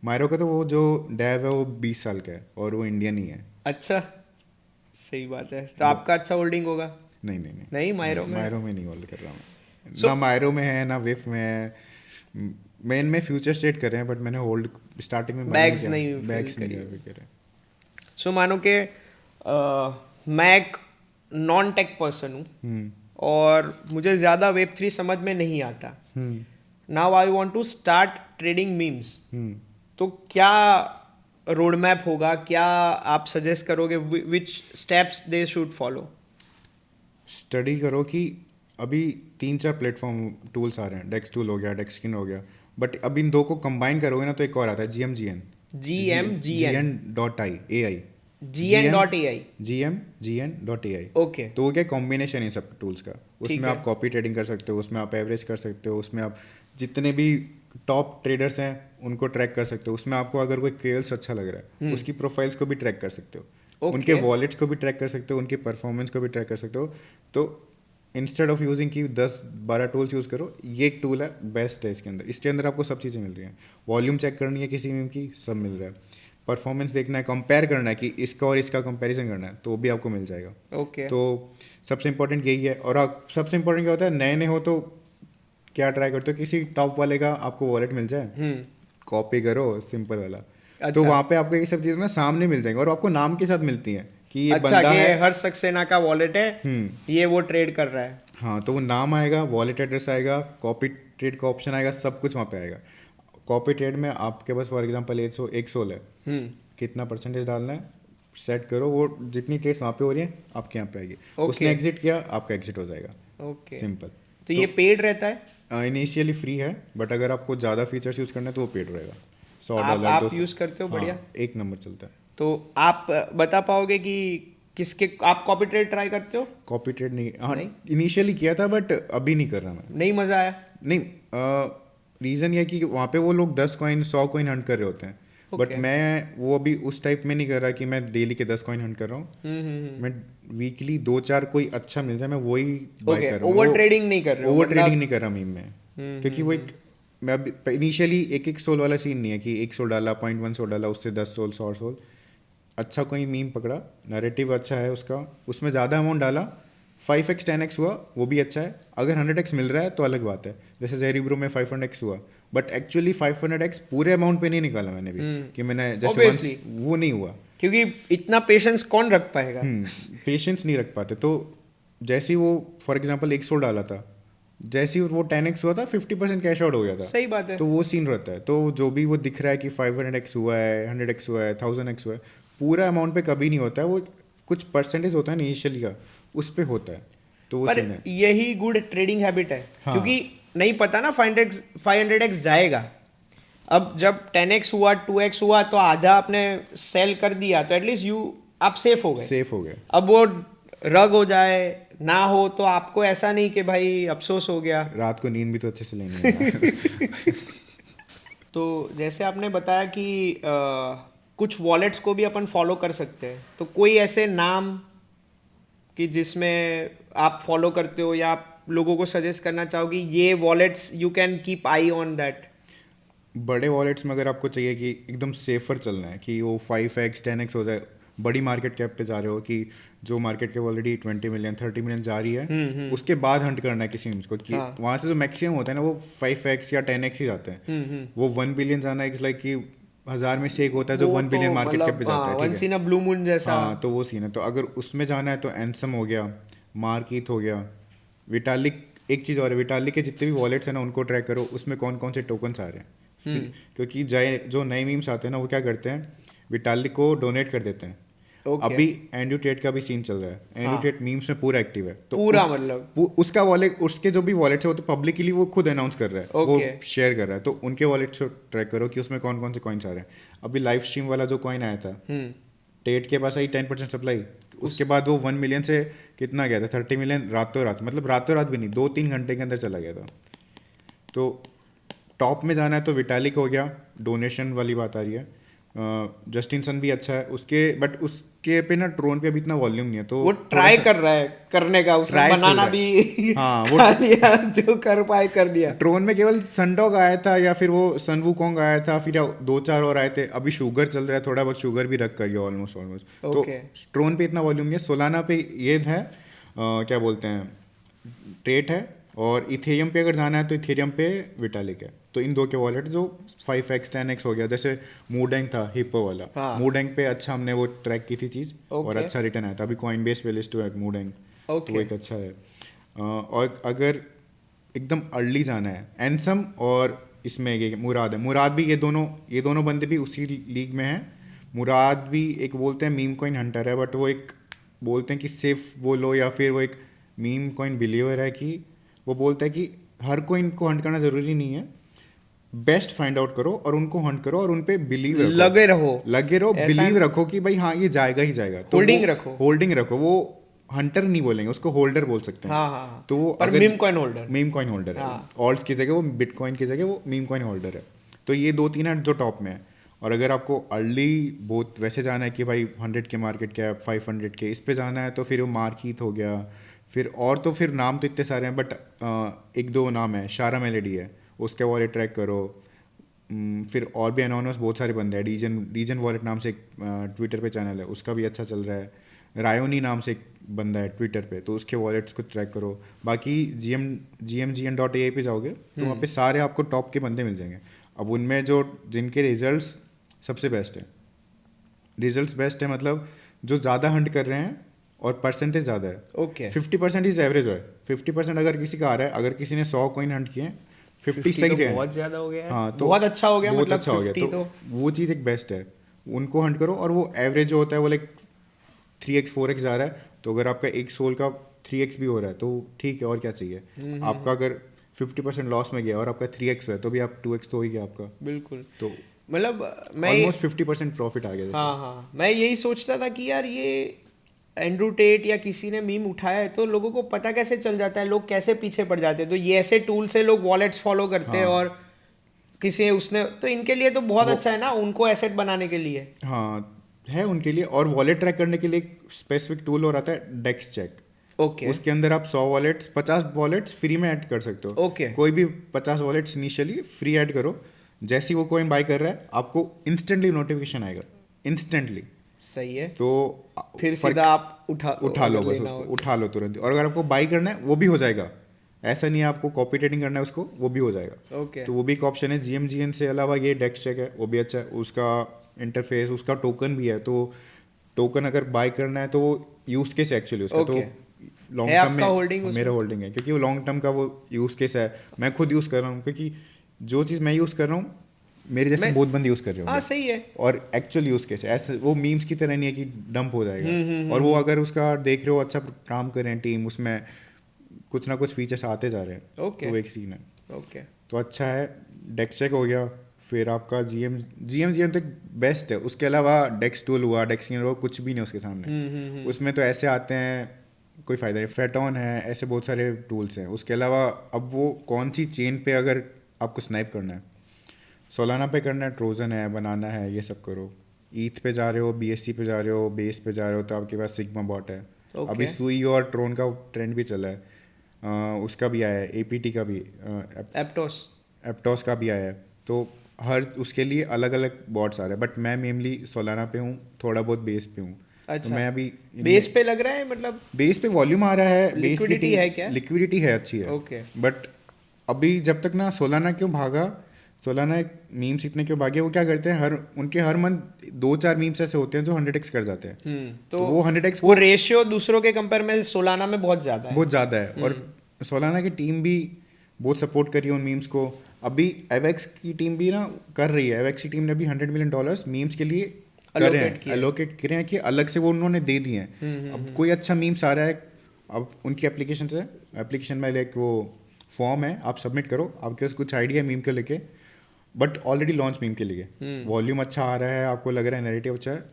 मायरो का तो वो जो डेव है वो 20 साल का है और वो इंडियन ही है। अच्छा, सही बात है। तो आपका अच्छा होल्डिंग होगा। नहीं नहीं नहीं, नहीं, मायरो में। मायरो में नहीं होल्ड कर रहा मैं। So- ना मायरो में है ना विफ में है। मेन में फ्यूचर स्टेट कर रहे हैं, बट मैंने होल्ड स्टार्टिंग में Bags नहीं fill बैग्स नहीं करी। अभी करे। सो मानो कि मैं एक नॉन टेक पर्सन हूँ और मुझे ज़्यादा वेब थ्री समझ में नहीं आता। Now I want to start trading memes. तो क्या रोड मैप होगा, क्या आप सजेस्ट करोगे, which steps they should follow? Study करो कि अभी 3-4 प्लेटफॉर्म टूल्स आ रहे हैं, डेक्स टूल हो गया, डेक्सकिन हो गया, बट अब इन दो को कंबाइन करोगे ना तो एक और आता है GMGN। GN.ai GN.ai। GN.ai। Okay. तो वो क्या कॉम्बिनेशन है सब टूल्स का। ठीक उसमें है। आप कॉपी ट्रेडिंग कर सकते हो, उसमें आप एवरेज कर सकते हो, उसमें आप जितने भी टॉप ट्रेडर्स हैं उनको ट्रैक कर सकते हो। उसमें आपको अगर कोई केल्स अच्छा लग रहा है उसकी प्रोफाइल्स को भी ट्रैक कर सकते हो, Okay. उनके वॉलेट्स को भी ट्रैक कर सकते हो, उनकी परफॉर्मेंस को भी ट्रैक कर सकते हो। तो इंस्टेड ऑफ यूजिंग की 10-12 टूल्स यूज़ करो, ये एक टूल है, बेस्ट है इसके अंदर। इसके अंदर आपको सब चीज़ें मिल रही हैं। वॉल्यूम चेक करनी है किसी मीम की, सब मिल रहा है। परफॉर्मेंस देखना है, कंपेयर करना है कि इसका और इसका कंपैरिजन करना है, तो वो भी आपको मिल जाएगा। ओके। तो सबसे इंपॉर्टेंट यही है। और आप सबसे इंपॉर्टेंट क्या होता है, नए नए हो तो क्या ट्राई करते हो, किसी टॉप वाले का आपको वॉलेट मिल जाए, कॉपी करो सिंपल वाला। तो अच्छा। वहाँ पे आपको ये सब चीज़ें ना सामने मिल जाएंगी और आपको नाम के साथ मिलती हैं कि ये अच्छा, बंदा कि है। हर्ष सक्सेना का वॉलेट है, ये वो ट्रेड कर रहा है। हाँ, तो वो नाम आएगा, वॉलेट एड्रेस आएगा, कॉपी ट्रेड का ऑप्शन आएगा, सब कुछ वहाँ पे आएगा। कॉपी ट्रेड में आपके पास फॉर एग्जांपल 1 सोल है, कितना परसेंटेज डालना है सेट करो, वो जितनी ट्रेड्स वहाँ पे हो रही हैं आपके यहाँ पे आएगी। उसने एग्जिट किया, आपका एग्जिट हो जाएगा। ओके। सिंपल। तो ये पेड रहता है? इनिशियली फ्री है, बट अगर आपको ज़्यादा फीचर्स यूज़ करना है तो वो पेड रहेगा। $100 आप 200। यूज करते हो? बढ़िया। एक नंबर चलता है। तो आप बता पाओगे कि किसके आप कॉपी ट्रेड ट्राई करते हो? कॉपी ट्रेड नहीं, हाँ इनिशियली किया था बट अभी नहीं कर रहा मैं। नहीं मजा आया? नहीं, रीज़न ये है कि वहाँ पे वो लोग 10 कॉइन 100 कॉइन हंट कर रहे होते हैं, बट मैं वो अभी उस टाइप में नहीं कर रहा कि मैं डेली के 10 कॉइन हंट कर रहा हूँ। मैं वीकली 2-4 कोई अच्छा मिल जाए मैं वही बाय कर रहा हूँ। ओवर ट्रेडिंग नहीं कर रहे हो? ओवर ट्रेडिंग नहीं कर रहा मीम में, क्योंकि वो एक मैं अभी इनिशियली एक सोल वाला सीन नहीं है कि 1 सोल डाला, 0.1 सोल डाला, उससे 10 सोल 100 सोल। अच्छा कोई मीम पकड़ा, नैरेटिव अच्छा है उसका, उसमें ज़्यादा अमाउंट डाला, 5x 10x हुआ, वो भी अच्छा है। अगर 100x मिल रहा है तो अलग बात है, जैसे जेरीब्रो में 500x हुआ, बट एक्चुअली 500x पूरे अमाउंट पे नहीं निकाला मैंने भी कि मैंने जैसे once, वो नहीं हुआ, क्योंकि इतना पेशेंस कौन रख पाएगा? पेशेंस नहीं रख पाते। तो जैसे ही वो फॉर एग्जांपल 1 सोल डाला था, जैसे ही वो 10x हुआ था 50% कैश आउट हो गया था। सही बात है। तो वो सीन रहता है। तो जो भी वो दिख रहा है कि 500x हुआ है, 100x हुआ है, 1000x हुआ है, पूरा अमाउंट पे कभी नहीं होता है, वो कुछ परसेंटेज होता है ना इनिशियली का, उस पे होता है। तो वो सीन है। यही गुड ट्रेडिंग हैबिट है। हाँ। क्योंकि नहीं पता ना 500x जाएगा। अब जब 10x हुआ, 2x हुआ, तो आधा आपने सेल कर दिया, तो एटलीस्ट आप सेफ हो गए। सेफ हो गए। अब वो रग हो जाए ना हो तो आपको ऐसा नहीं कि भाई अफसोस हो गया। रात को नींद भी तो अच्छे से लेनी है। तो जैसे आपने बताया कि कुछ वॉलेट्स को भी अपन फॉलो कर सकते हैं, तो कोई ऐसे नाम कि जिसमें आप फॉलो करते हो या आप लोगों को सजेस्ट करना चाहोगे ये wallets you can keep I on that? बड़े वॉलेट्स में अगर आपको चाहिए कि एकदम सेफर चलना है कि वो 5x 10x हो जाए, बड़ी मार्केट कैप पे जा रहे हो कि जो market cap already 20 million 30 million जा रही है, उसके बाद हंट करना है किसी मीम्स को कि वहाँ से जो मैक्सिमम होता है ना वो 5x या 10x ही जाते हैं। वो 1 बिलियन जाना इट्स लाइक कि 1000 में से एक होता है जो 1 बिलियन मार्केट कैप पे जाता है। Once in a blue moon जैसा। हाँ, तो वो सीन है। तो अगर उसमें जाना है तो एंसम हो गया, मार्कीथ हो गया, विटालिक। एक चीज़ और है, विटालिक के जितने भी वॉलेट्स हैं ना उनको ट्रैक करो, उसमें कौन कौन से टोकन्स आ रहे हैं। क्योंकि जो नए मीम्स आते हैं ना वो क्या करते हैं, विटालिक को डोनेट कर देते हैं। अभी एंड्यूटेट का भी सीन चल रहा है। एंड्यूटेट मीम्स में पूरा एक्टिव है, तो पूरा मतलब उसका वॉलेट, उसके जो भी वॉलेट्स है वो तो पब्लिकली वो खुद अनाउंस कर रहा है, वो शेयर कर रहा है। तो उनके वॉलेट्स को ट्रैक करो कि उसमें कौन कौन से कॉइन्स आ रहे हैं। अभी लाइव स्ट्रीम वाला जो कॉइन आया था, टेट के पास आई 10% सप्लाई, उसके बाद वो 1 मिलियन से कितना गया था 30 मिलियन रातों रात, मतलब रातों रात भी नहीं, 2-3 घंटे के अंदर चला गया था। तो टॉप में जाना है तो विटालिक हो गया, डोनेशन वाली बात आ रही है। जस्टिन सन भी अच्छा है उसके, बट उसके पे ना ट्रोन पे अभी इतना वॉल्यूम नहीं है, तो वो ट्राई कर रहा है करने का, उसने Try चल बनाना रहा है। भी हाँ, वो- खा लिया, जो कर पाए कर लिया। ट्रोन में केवल सनडॉग आया था, या फिर वो सन वुकोंग आया था, फिर 2-4 और आए थे। अभी शुगर चल रहा है, थोड़ा बहुत शुगर भी रख कर गया ऑलमोस्ट। तो Okay. ट्रोन पे इतना वॉल्यूम नहीं है। सोलाना पे ये है, क्या बोलते हैं, ट्रेट है। और इथेरियम पे अगर जाना है तो इथेरियम पे विटालिक है। तो इन दो के वॉलेट जो 5x 10x हो गया, जैसे मूडेंग था हिप्पो वाला, हाँ। मूडेंग पे अच्छा हमने वो ट्रैक की थी चीज़, और Okay. अच्छा रिटर्न आया था। अभी कॉइन बेस पे लिस्ट हुआ है मूडेंग, तो Okay. वो एक अच्छा है। और अगर एकदम अर्ली जाना है, एनसम और इसमें ये मुराद है। मुराद भी, ये दोनों बंदे भी उसी लीग में हैं। मुराद भी एक बोलते हैं मीम कॉइन हंटर है, बट वो एक बोलते हैं कि सिर्फ वो लो, या फिर वो एक मीम कॉइन बिलीवर है कि वो बोलता है कि हर कोइन को हंट करना ज़रूरी नहीं है, बेस्ट फाइंड आउट करो और उनको हंट करो और उन पे बिलीव रखो, लगे रहो, ऐसा बिलीव रखो कि भाई हाँ ये जाएगा ही जाएगा। तो होल्डिंग रखो। होल्डिंग रखो, वो हंटर नहीं बोलेंगे उसको, होल्डर बोल सकते हैं। हाँ हाँ, तो वो पर meme coin holder. Meme coin holder है, हाँ। ऑल्ट्स की जगह वो बिटकॉइन की जगह वो मीम कॉइन होल्डर है। तो ये 2-3 है जो टॉप में है। और अगर आपको अर्ली बहुत वैसे जाना है कि भाई 100 के मार्केट कैप, 500 के इस पे जाना है, तो फिर वो मार्कीथ हो गया। फिर नाम तो इतने सारे हैं, बट एक दो नाम है, शारा मेलेडी है, उसके वॉलेट ट्रैक करो। फिर और भी अनोनस बहुत सारे बंदे हैं। डीजन वॉलेट नाम से एक ट्विटर पे चैनल है, उसका भी अच्छा चल रहा है। रायोनी नाम से एक बंदा है ट्विटर पे, तो उसके वॉलेट्स को ट्रैक करो। बाकी gmgn.ai पे जाओगे तो वहाँ पे सारे आपको टॉप के बंदे मिल जाएंगे। अब उनमें जिनके रिजल्ट्स सबसे बेस्ट है, रिजल्ट्स बेस्ट है मतलब जो ज़्यादा हंट कर रहे हैं और परसेंटेज ज़्यादा है। ओके, 50% इज एवरेज है। 50% अगर किसी का आ रहा है, अगर किसी ने 100 कॉइन हंट किए, 50 सही तो रहे हैं। बहुत ज्यादा हो गया है। हाँ, तो बहुत अच्छा हो गया, बहुत मतलब अच्छा हो गया। 50 तो वो चीज़ एक बेस्ट है, उनको हंट करो। और वो एवरेज जो होता है वो लाइक 3x 4x आ रहा है, तो अगर आपका एक सोल का 3x भी हो रहा है तो ठीक है, और क्या चाहिए। आपका अगर 50% लॉस में गया और आपका 3x है तो भी आप 2x तो हो ही गया आपका। बिल्कुल, तो मतलब मैं ऑलमोस्ट 50% प्रॉफिट आ गया जैसे। हाँ हाँ, मैं यही सोचता था कि यार ये एंड्रू टेट या किसी ने मीम उठाया है तो लोगों को पता कैसे चल जाता है, लोग कैसे पीछे पड़ जाते हैं। तो ये ऐसे टूल से लोग वॉलेट्स फॉलो करते हैं, हाँ। और किसी उसने तो इनके लिए तो बहुत वो- अच्छा है ना, उनको एसेट बनाने के लिए। हाँ, है उनके लिए। और वॉलेट ट्रैक करने के लिए एक स्पेसिफिक टूल और आता है, डेक्स चेक। ओके उसके अंदर आप 100 वॉलेट्स, 50 वॉलेट्स फ्री में ऐड कर सकते हो। ओके, कोई भी 50 वॉलेट्स इनिशियली फ्री ऐड करो। जैसे ही वो कोइन बाय कर रहा है, आपको इंस्टेंटली नोटिफिकेशन आएगा, इंस्टेंटली। सही है। तो फिर फर्क सीधा आप उठा लो, अगर बस लेना उसको हो। उठा लो तुरंत। और अगर आपको बाई करना है वो भी हो जाएगा, ऐसा नहीं है आपको कॉपी ट्रेडिंग करना है उसको, वो भी हो जाएगा। ओके, तो वो भी एक ऑप्शन है। GMGN से अलावा ये डेक्स चेक है, वो भी अच्छा है। उसका इंटरफेस, उसका टोकन भी है, तो टोकन अगर बाय करना है तो यूज केस है एक्चुअली उसका। तो ओके, लॉन्ग है टर्म आपका में होल्डिंग उसमें? मेरा होल्डिंग है, क्योंकि वो लॉन्ग टर्म का वो यूज केस है। मैं खुद यूज़ कर रहा हूँ, क्योंकि जो चीज़ मैं यूज़ कर रहा हूँ मेरे जैसे मैं बहुत बंदे यूज़ कर रहे हाँ होंगे। सही है। और एक्चुअल यूज़ केस है ऐसे, वो मीम्स की तरह नहीं है कि डंप हो जाएगा। और वो अगर उसका देख रहे हो अच्छा काम कर रहे हैं टीम, उसमें कुछ ना कुछ फीचर्स आते जा रहे हैं, ओके तो वो एक सीन है। ओके, तो अच्छा है। डेक्स चेक हो गया। फिर आपका GM तो बेस्ट है। उसके अलावा डेक्स टूल हुआ, डेक्स हुआ, कुछ भी नहीं उसके सामने। उसमें तो ऐसे आते हैं, कोई फ़ायदा नहीं। फेटॉन है, ऐसे बहुत सारे टूल्स हैं। उसके अलावा अब वो कौन सी चेन पे अगर आपको स्नाइप करना है, सोलाना पे करना है, ट्रोजन है, बनाना है, ये सब करो। ईथ पे जा रहे हो, BSC पे जा रहे हो, बेस पे जा रहे हो, तो आपके पास सिग्मा बॉट है। ओके। अभी सुई और ट्रोन का ट्रेंड भी चला है। उसका भी आया है, APT का भी, एप्टोस। एप्टॉस का भी आया है। तो हर उसके लिए अलग अलग बॉट्स आ रहे हैं, बट मैं मेनली सोलाना पे हूँ, थोड़ा बहुत बेस पे हूँ। तो अच्छा, मैं अभी बेस पे लग रहा है, मतलब बेस पे वॉल्यूम आ रहा है, बेस की लिक्विडिटी है क्या? लिक्विडिटी है, अच्छी है। ओके बट अभी जब तक ना सोलाना क्यों भागा, सोलाना मीम्स इतने क्यों भागे, वो क्या करते हैं, उनके हर मंथ 2-4 मीम्स ऐसे होते हैं जो 100x कर जाते हैं। तो वो 100x वो रेशियो दूसरों के कंपेयर में सोलाना में बहुत ज्यादा है। बहुत ज़्यादा है। और सोलाना की टीम भी बहुत सपोर्ट करी है उन मीम्स को। अभी एवेक्स की टीम भी ना कर रही है, एवेक्स की टीम ने भी $100 मिलियन मीम्स के लिए करे हैं, एलोकेट करे हैं, कि अलग से वो उन्होंने दे दिए हैं। अब कोई अच्छा मीम्स आ रहा है, अब उनकी एप्लीकेशन में लाइक वो फॉर्म है, आप सबमिट करो, आपके पास कुछ आइडिया मीम के लेके, बट ऑलरेडी लॉन्च मीम के लिए वॉल्यूम अच्छा आ रहा है, आपको लग रहा है नैरेटिव अच्छा है,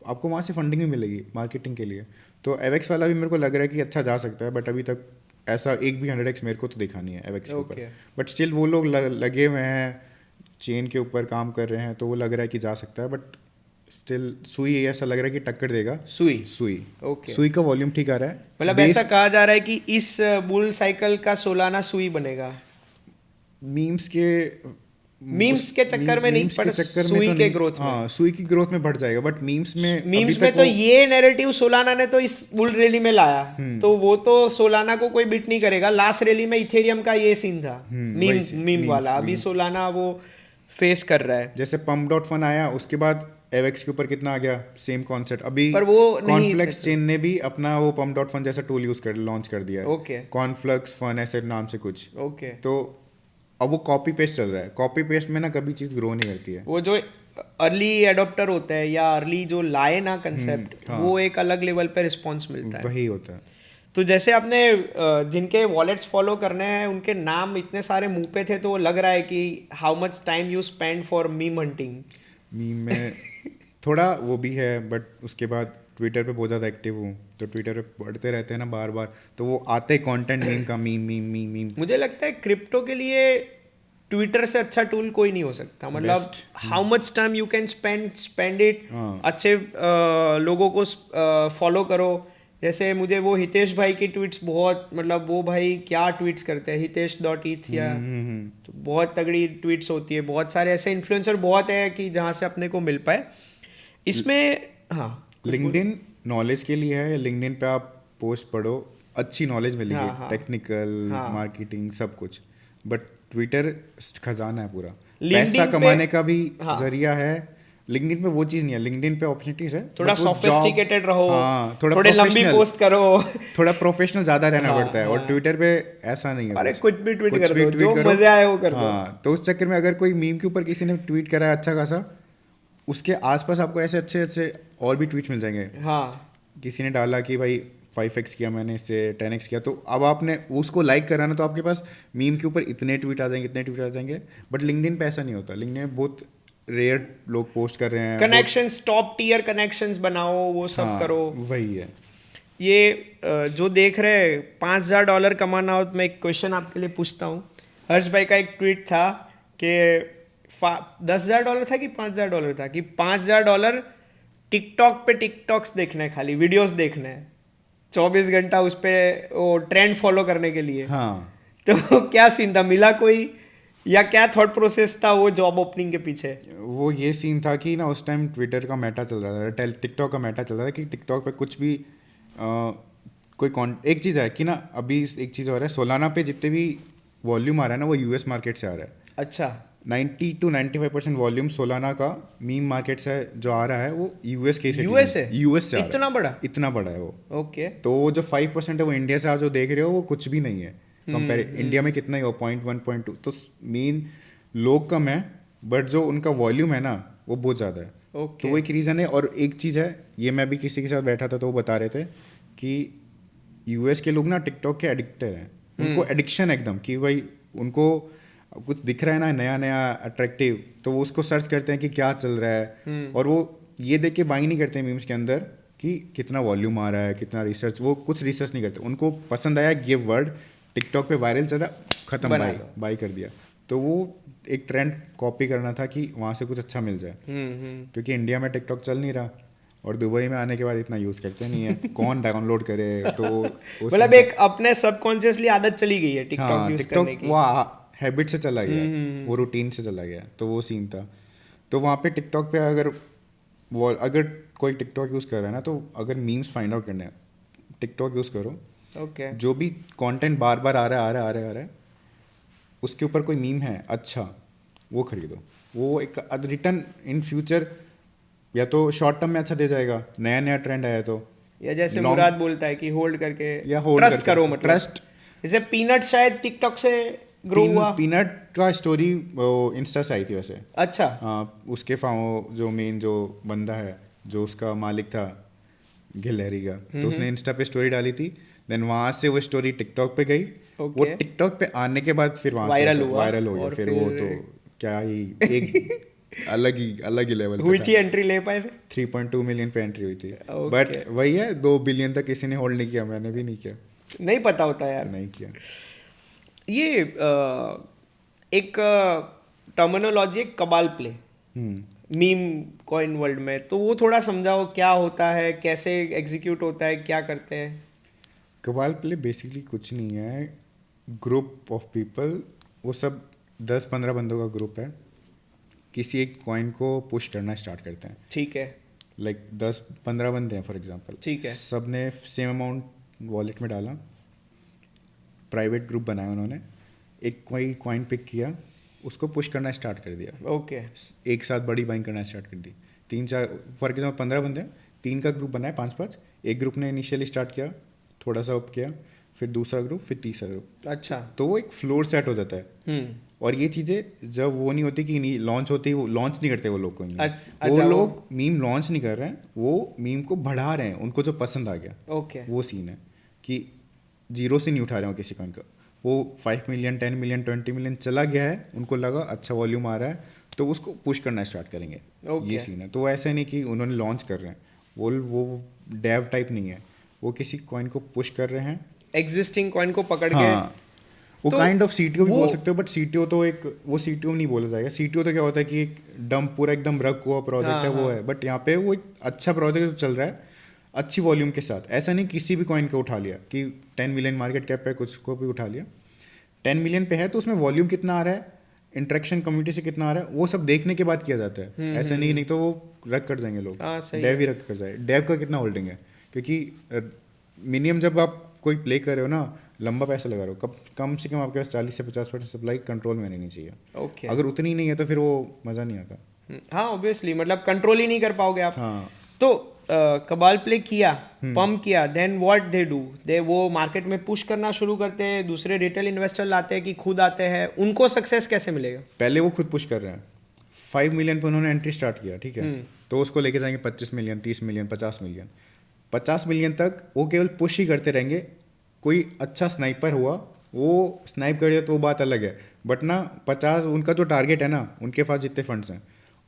आपको वहाँ से फंडिंग भी मिलेगी मार्केटिंग के लिए। तो एवेक्स वाला भी मेरे को लग रहा है कि अच्छा जा सकता है, बट अभी तक ऐसा एक भी 100x मेरे को तो दिखा नहीं है एवेक्स के ऊपर। बट स्टिल वो लोग लगे हुए हैं, चेन के ऊपर काम कर रहे हैं, तो वो लग रहा है कि जा सकता है। बट स्टिल सुई ऐसा लग रहा है कि टक्कर देगा। सुई। सुई ओके। सुई का वॉल्यूम ठीक आ रहा है। मतलब Base- ऐसा कहा जा रहा है कि इस बुल साइकिल का सोलाना सुई बनेगा। मीम्स के मीम्स के चक्कर में नहीं, मीम्स पर के चक्कर में सुई तो के नहीं। ग्रोथ में। हाँ, सुई की ग्रोथ में बढ़ जाएगा, बट मीम्स में अभी मीम्स तक में तो वो- ये नैरेटिव सोलाना ने तो इस बुल रैली में लाया, तो वो तो सोलाना को कोई बीट नहीं करेगा। लास्ट रैली में इथेरियम का ये सीन था, वही मीम scene, मीम memes, वाला। अभी memes। सोलाना वो फेस कर रहा है। जैसे पंप डॉट फन आया, उसके बाद एवेक्स के ऊपर कितना आ गया, सेम कॉन्सेप्ट। अभी पर वो नहीं कॉन्फ्लेक्स चेन ने भी अपना वो पंप डॉट फन जैसा टूल यूज कर लॉन्च कर दिया है। ओके कॉन्फ्लेक्स फन ऐसे नाम से कुछ। ओके। तो अब वो कॉपी पेस्ट चल रहा है। कॉपी पेस्ट में ना कभी चीज ग्रो नहीं करती है। वो जो अर्ली एडॉप्टर होता है या अर्ली जो लाए ना कंसेप्ट, हाँ। वो एक अलग लेवल पे रिस्पॉन्स मिलता है। वही होता है। तो जैसे आपने जिनके वॉलेट्स फॉलो करने हैं उनके नाम इतने सारे मुंह पे थे, तो लग रहा है कि how much time you spend for meme hunting. Meme में थोड़ा वो भी है, बट उसके बाद ट्विटर पे बहुत ज़्यादा एक्टिव हूँ, तो ट्विटर पे पढ़ते रहते हैं ना बार बार, तो वो आते ही कंटेंट मीम का, मीम मीम मीम मीम। मुझे लगता है क्रिप्टो के लिए ट्विटर से अच्छा टूल कोई नहीं हो सकता। मतलब how much time you can spend it. हाँ। अच्छे लोगों को फॉलो करो। जैसे मुझे वो हितेश भाई की ट्वीट्स बहुत, मतलब वो भाई क्या ट्वीट्स करते हैं, hithesh.eth या, तो बहुत तगड़ी ट्वीट्स होती है। बहुत सारे ऐसे इन्फ्लुएंसर बहुत है कि जहाँ से अपने को मिल पाए इसमें। हाँ, लिंक्डइन नॉलेज के लिए है। लिंक्डइन पे आप पोस्ट पढ़ो, अच्छी नॉलेज मिलेगी, हाँ, हाँ। टेक्निकल, हाँ। मार्केटिंग, सब कुछ। बट ट्विटर खजाना है पूरा। LinkedIn पैसा पे- कमाने का भी हाँ। जरिया है। लिंक्डइन पे वो चीज़ नहीं है। लिंक्डइन पे अपॉर्चुनिटीज है। थोड़ा but वो job- सोफिस्टिकेटेड रहो, हाँ, थोड़ा थोड़े लंबी professional- पोस्ट करो। थोड़ा प्रोफेशनल ज़्यादा रहना हाँ, पड़ता है। और हाँ। ट्विटर पे ऐसा नहीं है। अरे कुछ भी ट्वीट कुछ कर भी दो, ट्वीट जो करो। मजे आए वो कर दो। हाँ, तो उस चक्कर में अगर कोई मीम के ऊपर किसी ने ट्वीट करा है अच्छा खासा, उसके आसपास आपको ऐसे अच्छे अच्छे और भी ट्वीट मिल जाएंगे। हाँ, किसी ने डाला कि भाई 5x किया मैंने, इससे 10x किया, तो अब आपने उसको लाइक करा ना, तो आपके पास मीम के ऊपर इतने ट्वीट आ जाएंगे, इतने ट्वीट आ जाएंगे। बट लिंक्डइन पे ऐसा नहीं होता। लिंक्डइन में बहुत रेयर लोग पोस्ट कर रहे हैं। कनेक्शंस, टॉप टियर कनेक्शंस बनाओ, वो सब हाँ, करो। वही है। ये जो देख रहे हैं $5,000 कमाना हो, तो मैं एक क्वेश्चन आपके लिए पूछता हूँ। हर्ष भाई का एक ट्वीट था कि $10,000 था कि $5,000 था, कि $5,000 टिकटॉक पे टिकटॉक्स देखना है, खाली वीडियोस देखना है 24 घंटा उस पे, वो ट्रेंड फॉलो करने के लिए। हाँ, तो क्या सीन था, मिला कोई, या क्या थॉट प्रोसेस था वो जॉब ओपनिंग के पीछे? वो ये सीन था कि ना उस टाइम ट्विटर का मेटा चल रहा था, टिकटॉक का मेटा चल रहा था कि टिकटॉक पे कुछ भी एक चीज़ है कि ना, अभी एक चीज़ और है, सोलाना पे जितने भी वॉल्यूम आ रहा है ना, वो यूएस मार्केट से आ रहा है। अच्छा। 90 to 95% वॉल्यूम सोलाना का मीम मार्केट से जो आ रहा है, वो यूएस के यूएस है? यूएस से आ रहा है। इतना बड़ा? इतना बड़ा है वो। ओके। तो वो जो 5% है वो इंडिया से आप जो देख रहे हो, वो कुछ भी नहीं है कंपेयर। इंडिया में कितना ही हो, 0.1 0.2, तो मेन लोग कम है, बट जो उनका वॉल्यूम है ना, वो बहुत ज़्यादा है। ओके। तो वो एक रीज़न है। और एक चीज़ है, ये मैं भी किसी के साथ बैठा था तो वो बता रहे थे कि यूएस के लोग ना टिकटॉक के एडिक्टेड हैं। उनको एडिक्शन एकदम, कि भाई उनको कुछ दिख रहा है ना नया नया अट्रैक्टिव, तो वो उसको सर्च करते हैं कि क्या चल रहा है। और वो ये देख के बाई नहीं करते मीम्स के अंदर कि कितना वॉल्यूम आ रहा है, कितना रिसर्च, वो कुछ रिसर्च नहीं करते। उनको पसंद आया ये वर्ड, टिकटॉक पे वायरल चला, खत्म, बाई कर दिया। तो वो एक ट्रेंड कॉपी करना था कि वहाँ से कुछ अच्छा मिल जाए। क्योंकि इंडिया में टिकटॉक चल नहीं रहा, और दुबई में आने के बाद इतना यूज़ करते नहीं है, कौन डाउनलोड करे। तो मतलब एक अपने सबकॉन्शियसली आदत चली गई है टिकटॉक यूज करने की। वो हैबिट से चला गया, वो रूटीन से चला गया, तो वो सीन था। तो वहाँ पे टिकटॉक पे अगर कोई टिकटॉक यूज़ कर रहा है ना, तो अगर मीम्स फाइंड आउट करने हैं, टिकटॉक यूज़ करो। ओके। जो भी कंटेंट बार बार आ रहा है, उसके ऊपर कोई मीम है अच्छा, वो खरीदो। वो एक रिटर्न इन फ्यूचर या तो शॉर्ट टर्म में अच्छा दे जाएगा, नया नया ट्रेंड आया तो। या जैसे मुराद बोलता है कि होल्ड करके या होल्ड ट्रस्ट करो, मतलब ट्रस्ट। जैसे पीनट शायद टिकटॉक से ग्रो हुआ। पीनट का स्टोरी इंस्टा से आई थी वैसे। अच्छा। उसके जो मेन जो बंदा है, जो उसका मालिक था गिलहरी का, तो उसने इंस्टा पे स्टोरी डाली थी। देन वहाँ से वो स्टोरी टिकटॉक पे गई। वो टिकटॉक पे आने के बाद फिर वहाँ वायरल से वायरल हो गया। फिर वो तो क्या ही एक अलग ही लेवल हुई थी। एंट्री ले पाए थे? 3.2 मिलियन पे एंट्री हुई थी। बट वही है, 2 बिलियन तक किसी ने होल्ड नहीं किया, मैंने भी नहीं किया। नहीं पता होता यार, नहीं किया। ये एक टर्मिनोलॉजी है कबाल प्ले, मीम कॉइन वर्ल्ड में, तो वो थोड़ा समझाओ क्या होता है, कैसे एग्जीक्यूट होता है, क्या करते हैं। कबाल प्ले बेसिकली कुछ नहीं है, ग्रुप ऑफ पीपल, वो सब 10-15 बंदों का ग्रुप है, किसी एक कॉइन को पुश करना स्टार्ट करते हैं। ठीक है। लाइक 10-15 बंदे हैं फॉर एग्जांपल, ठीक है। सब ने सेम अमाउंट वॉलेट में डाला, प्राइवेट ग्रुप बनाया उन्होंने, एक कोई कॉइन पिक किया, उसको पुश करना स्टार्ट कर दिया। ओके। एक साथ बड़ी बाइंग करना स्टार्ट कर दी। 3-4 फॉर एग्जाम्पल 15 बंदे हैं, 3 का ग्रुप बनाया, 5-5, एक ग्रुप ने इनिशियली स्टार्ट किया, थोड़ा सा अप किया, फिर दूसरा ग्रुप, फिर तीसरा ग्रुप। अच्छा। तो वो एक फ्लोर सेट हो जाता है। और ये चीज़ें जब वो नहीं होती कि लॉन्च होती है, वो लॉन्च नहीं करते वो लोग कोई नहीं, वो लोग मीम लॉन्च नहीं कर रहे हैं, वो मीम को बढ़ा रहे हैं, उनको जो पसंद आ गया। ओके। वो सीन है कि जीरो से नहीं उठा रहे हो किसी कॉइन का, वो 5 मिलियन 10 मिलियन 20 मिलियन चला गया है, उनको लगा अच्छा वॉल्यूम आ रहा है तो उसको पुश करना स्टार्ट करेंगे। ये सीन है। तो ऐसा नहीं कि उन्होंने लॉन्च कर रहे हैं, वो डेव टाइप नहीं है, वो किसी कॉइन को पुश कर रहे हैं, एग्जिस्टिंग कॉइन को पकड़ के। हाँ, वो तो काइंड ऑफ सीटीओ भी वो- बोल सकते हो, बट सीटीओ तो एक, वो सीटीओ नहीं बोला जाएगा। सीटीओ तो क्या होता है कि एक डम पूरा एकदम रख हुआ प्रोजेक्ट है, वो है। बट यहाँ पे वो एक अच्छा प्रोजेक्ट चल रहा है अच्छी वॉल्यूम के साथ। ऐसा नहीं किसी भी कॉइन को उठा लिया कि 10 मिलियन मार्केट कैप पे कुछ को भी उठा लिया, 10 मिलियन पे है तो उसमें वॉल्यूम कितना आ रहा है, इंटरेक्शन कम्युनिटी से कितना आ रहा है, वो सब देखने के बाद किया जाता है। ऐसा नहीं तो वो रख कर जाएंगे लोग, डेव ही रख कर जाए। डेव का कितना होल्डिंग है, क्योंकि मिनिमम जब आप कोई प्ले कर रहे हो ना, लंबा पैसा लगा रहे हो, कम से कम आपके पास 40 से 50% सप्लाई कंट्रोल में रहनी चाहिए। ओके। अगर उतनी नहीं है तो फिर वो मज़ा नहीं आता। हाँ ऑब्वियसली, मतलब कंट्रोल ही नहीं कर पाओगे आप। हाँ। तो कबाल प्ले किया, पंप किया, देन व्हाट दे डू, दे वो मार्केट में पुश करना शुरू करते हैं, दूसरे रिटेल इन्वेस्टर लाते हैं कि खुद आते हैं, उनको सक्सेस कैसे मिलेगा? पहले वो खुद पुश कर रहे हैं, 5 मिलियन पे उन्होंने एंट्री स्टार्ट किया, ठीक है, तो उसको लेके जाएंगे 25 मिलियन 30 मिलियन 50 मिलियन। 50 मिलियन तक वो केवल पुश ही करते रहेंगे। कोई अच्छा स्नाइपर हुआ, वो स्नाइप कर दिया तो वो बात अलग है, बट ना 50 उनका जो टारगेट है ना, उनके पास जितने फंड्स हैं,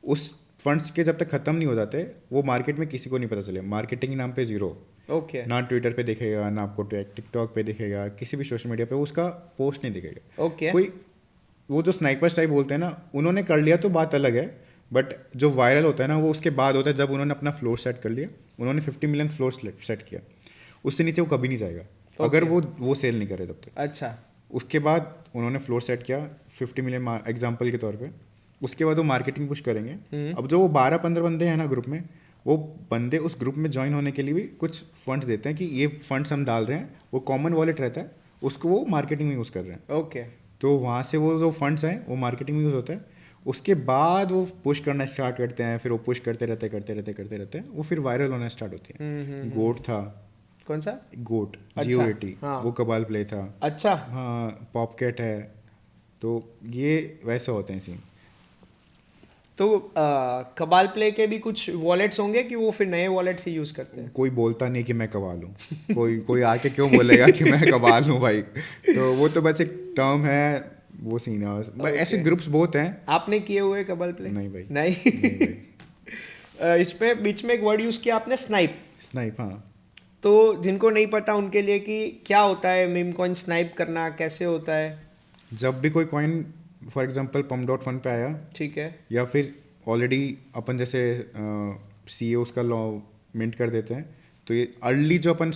उस फंड्स के जब तक ख़त्म नहीं हो जाते वो मार्केट में किसी को नहीं पता चले। मार्केटिंग के नाम पे जीरो। ओके। ना ट्विटर पे दिखेगा, ना आपको टिकटॉक पे दिखेगा, किसी भी सोशल मीडिया पे उसका पोस्ट नहीं दिखेगा। ओके। कोई वो जो स्नाइपर्स टाइप बोलते हैं ना, उन्होंने कर लिया तो बात अलग है, बट जो वायरल होता है ना वो उसके बाद होता है, जब उन्होंने अपना फ्लोर सेट कर लिया। उन्होंने 50 मिलियन फ्लोर सेट किया, उससे नीचे वो कभी नहीं जाएगा अगर वो सेल नहीं करे तब तक। अच्छा। उसके बाद उन्होंने फ्लोर सेट किया 50 मिलियन एग्जाम्पल के तौर पे, उसके बाद वो मार्केटिंग पुश करेंगे। अब जो वो 12-15 बंदे हैं ना ग्रुप में, वो बंदे उस ग्रुप में ज्वाइन होने के लिए भी कुछ फंड्स देते हैं कि ये फंड्स हम डाल रहे हैं, वो कॉमन वॉलेट रहता है, उसको वो मार्केटिंग में यूज़ कर रहे हैं। ओके। तो वहाँ से वो जो फंड्स हैं वो मार्केटिंग में यूज़ होता है। उसके बाद वो पुश करना स्टार्ट करते हैं, फिर वो पुश करते रहते हैं, वो फिर वायरल होना स्टार्ट होती है। गोट था, कौन सा? गोट, अच्छा, GOAT, हाँ। वो कबाल प्ले था। अच्छा। हाँ, पॉपकेट है, तो ये वैसे होते हैं सीन। तो कबाल प्ले के भी कुछ वॉलेट्स होंगे कि वो फिर नए वॉलेट्स ही यूज करते हैं? कोई बोलता नहीं कि मैं कबाल हूँ। कोई आके क्यों बोलेगा कि मैं कबाल हूँ भाई। तो वो तो बस एक टर्म है, वो सीन है। Okay. ऐसे ग्रुप्स बहुत हैं। आपने किए हुए कबाल प्ले? नहीं भाई। नहीं। इस पे बीच में एक वर्ड यूज किया आपने, स्नाइप। स्नाइप, हाँ। तो जिनको नहीं पता उनके लिए कि क्या होता है मीम कॉइन स्नाइप करना, कैसे होता है? जब भी कोई कॉइन फॉर एग्जांपल pump.fun पे आया, ठीक है। या फिर ऑलरेडी अपन जैसे CEO उसका लॉ मिंट कर देते हैं, तो ये अर्ली जो अपन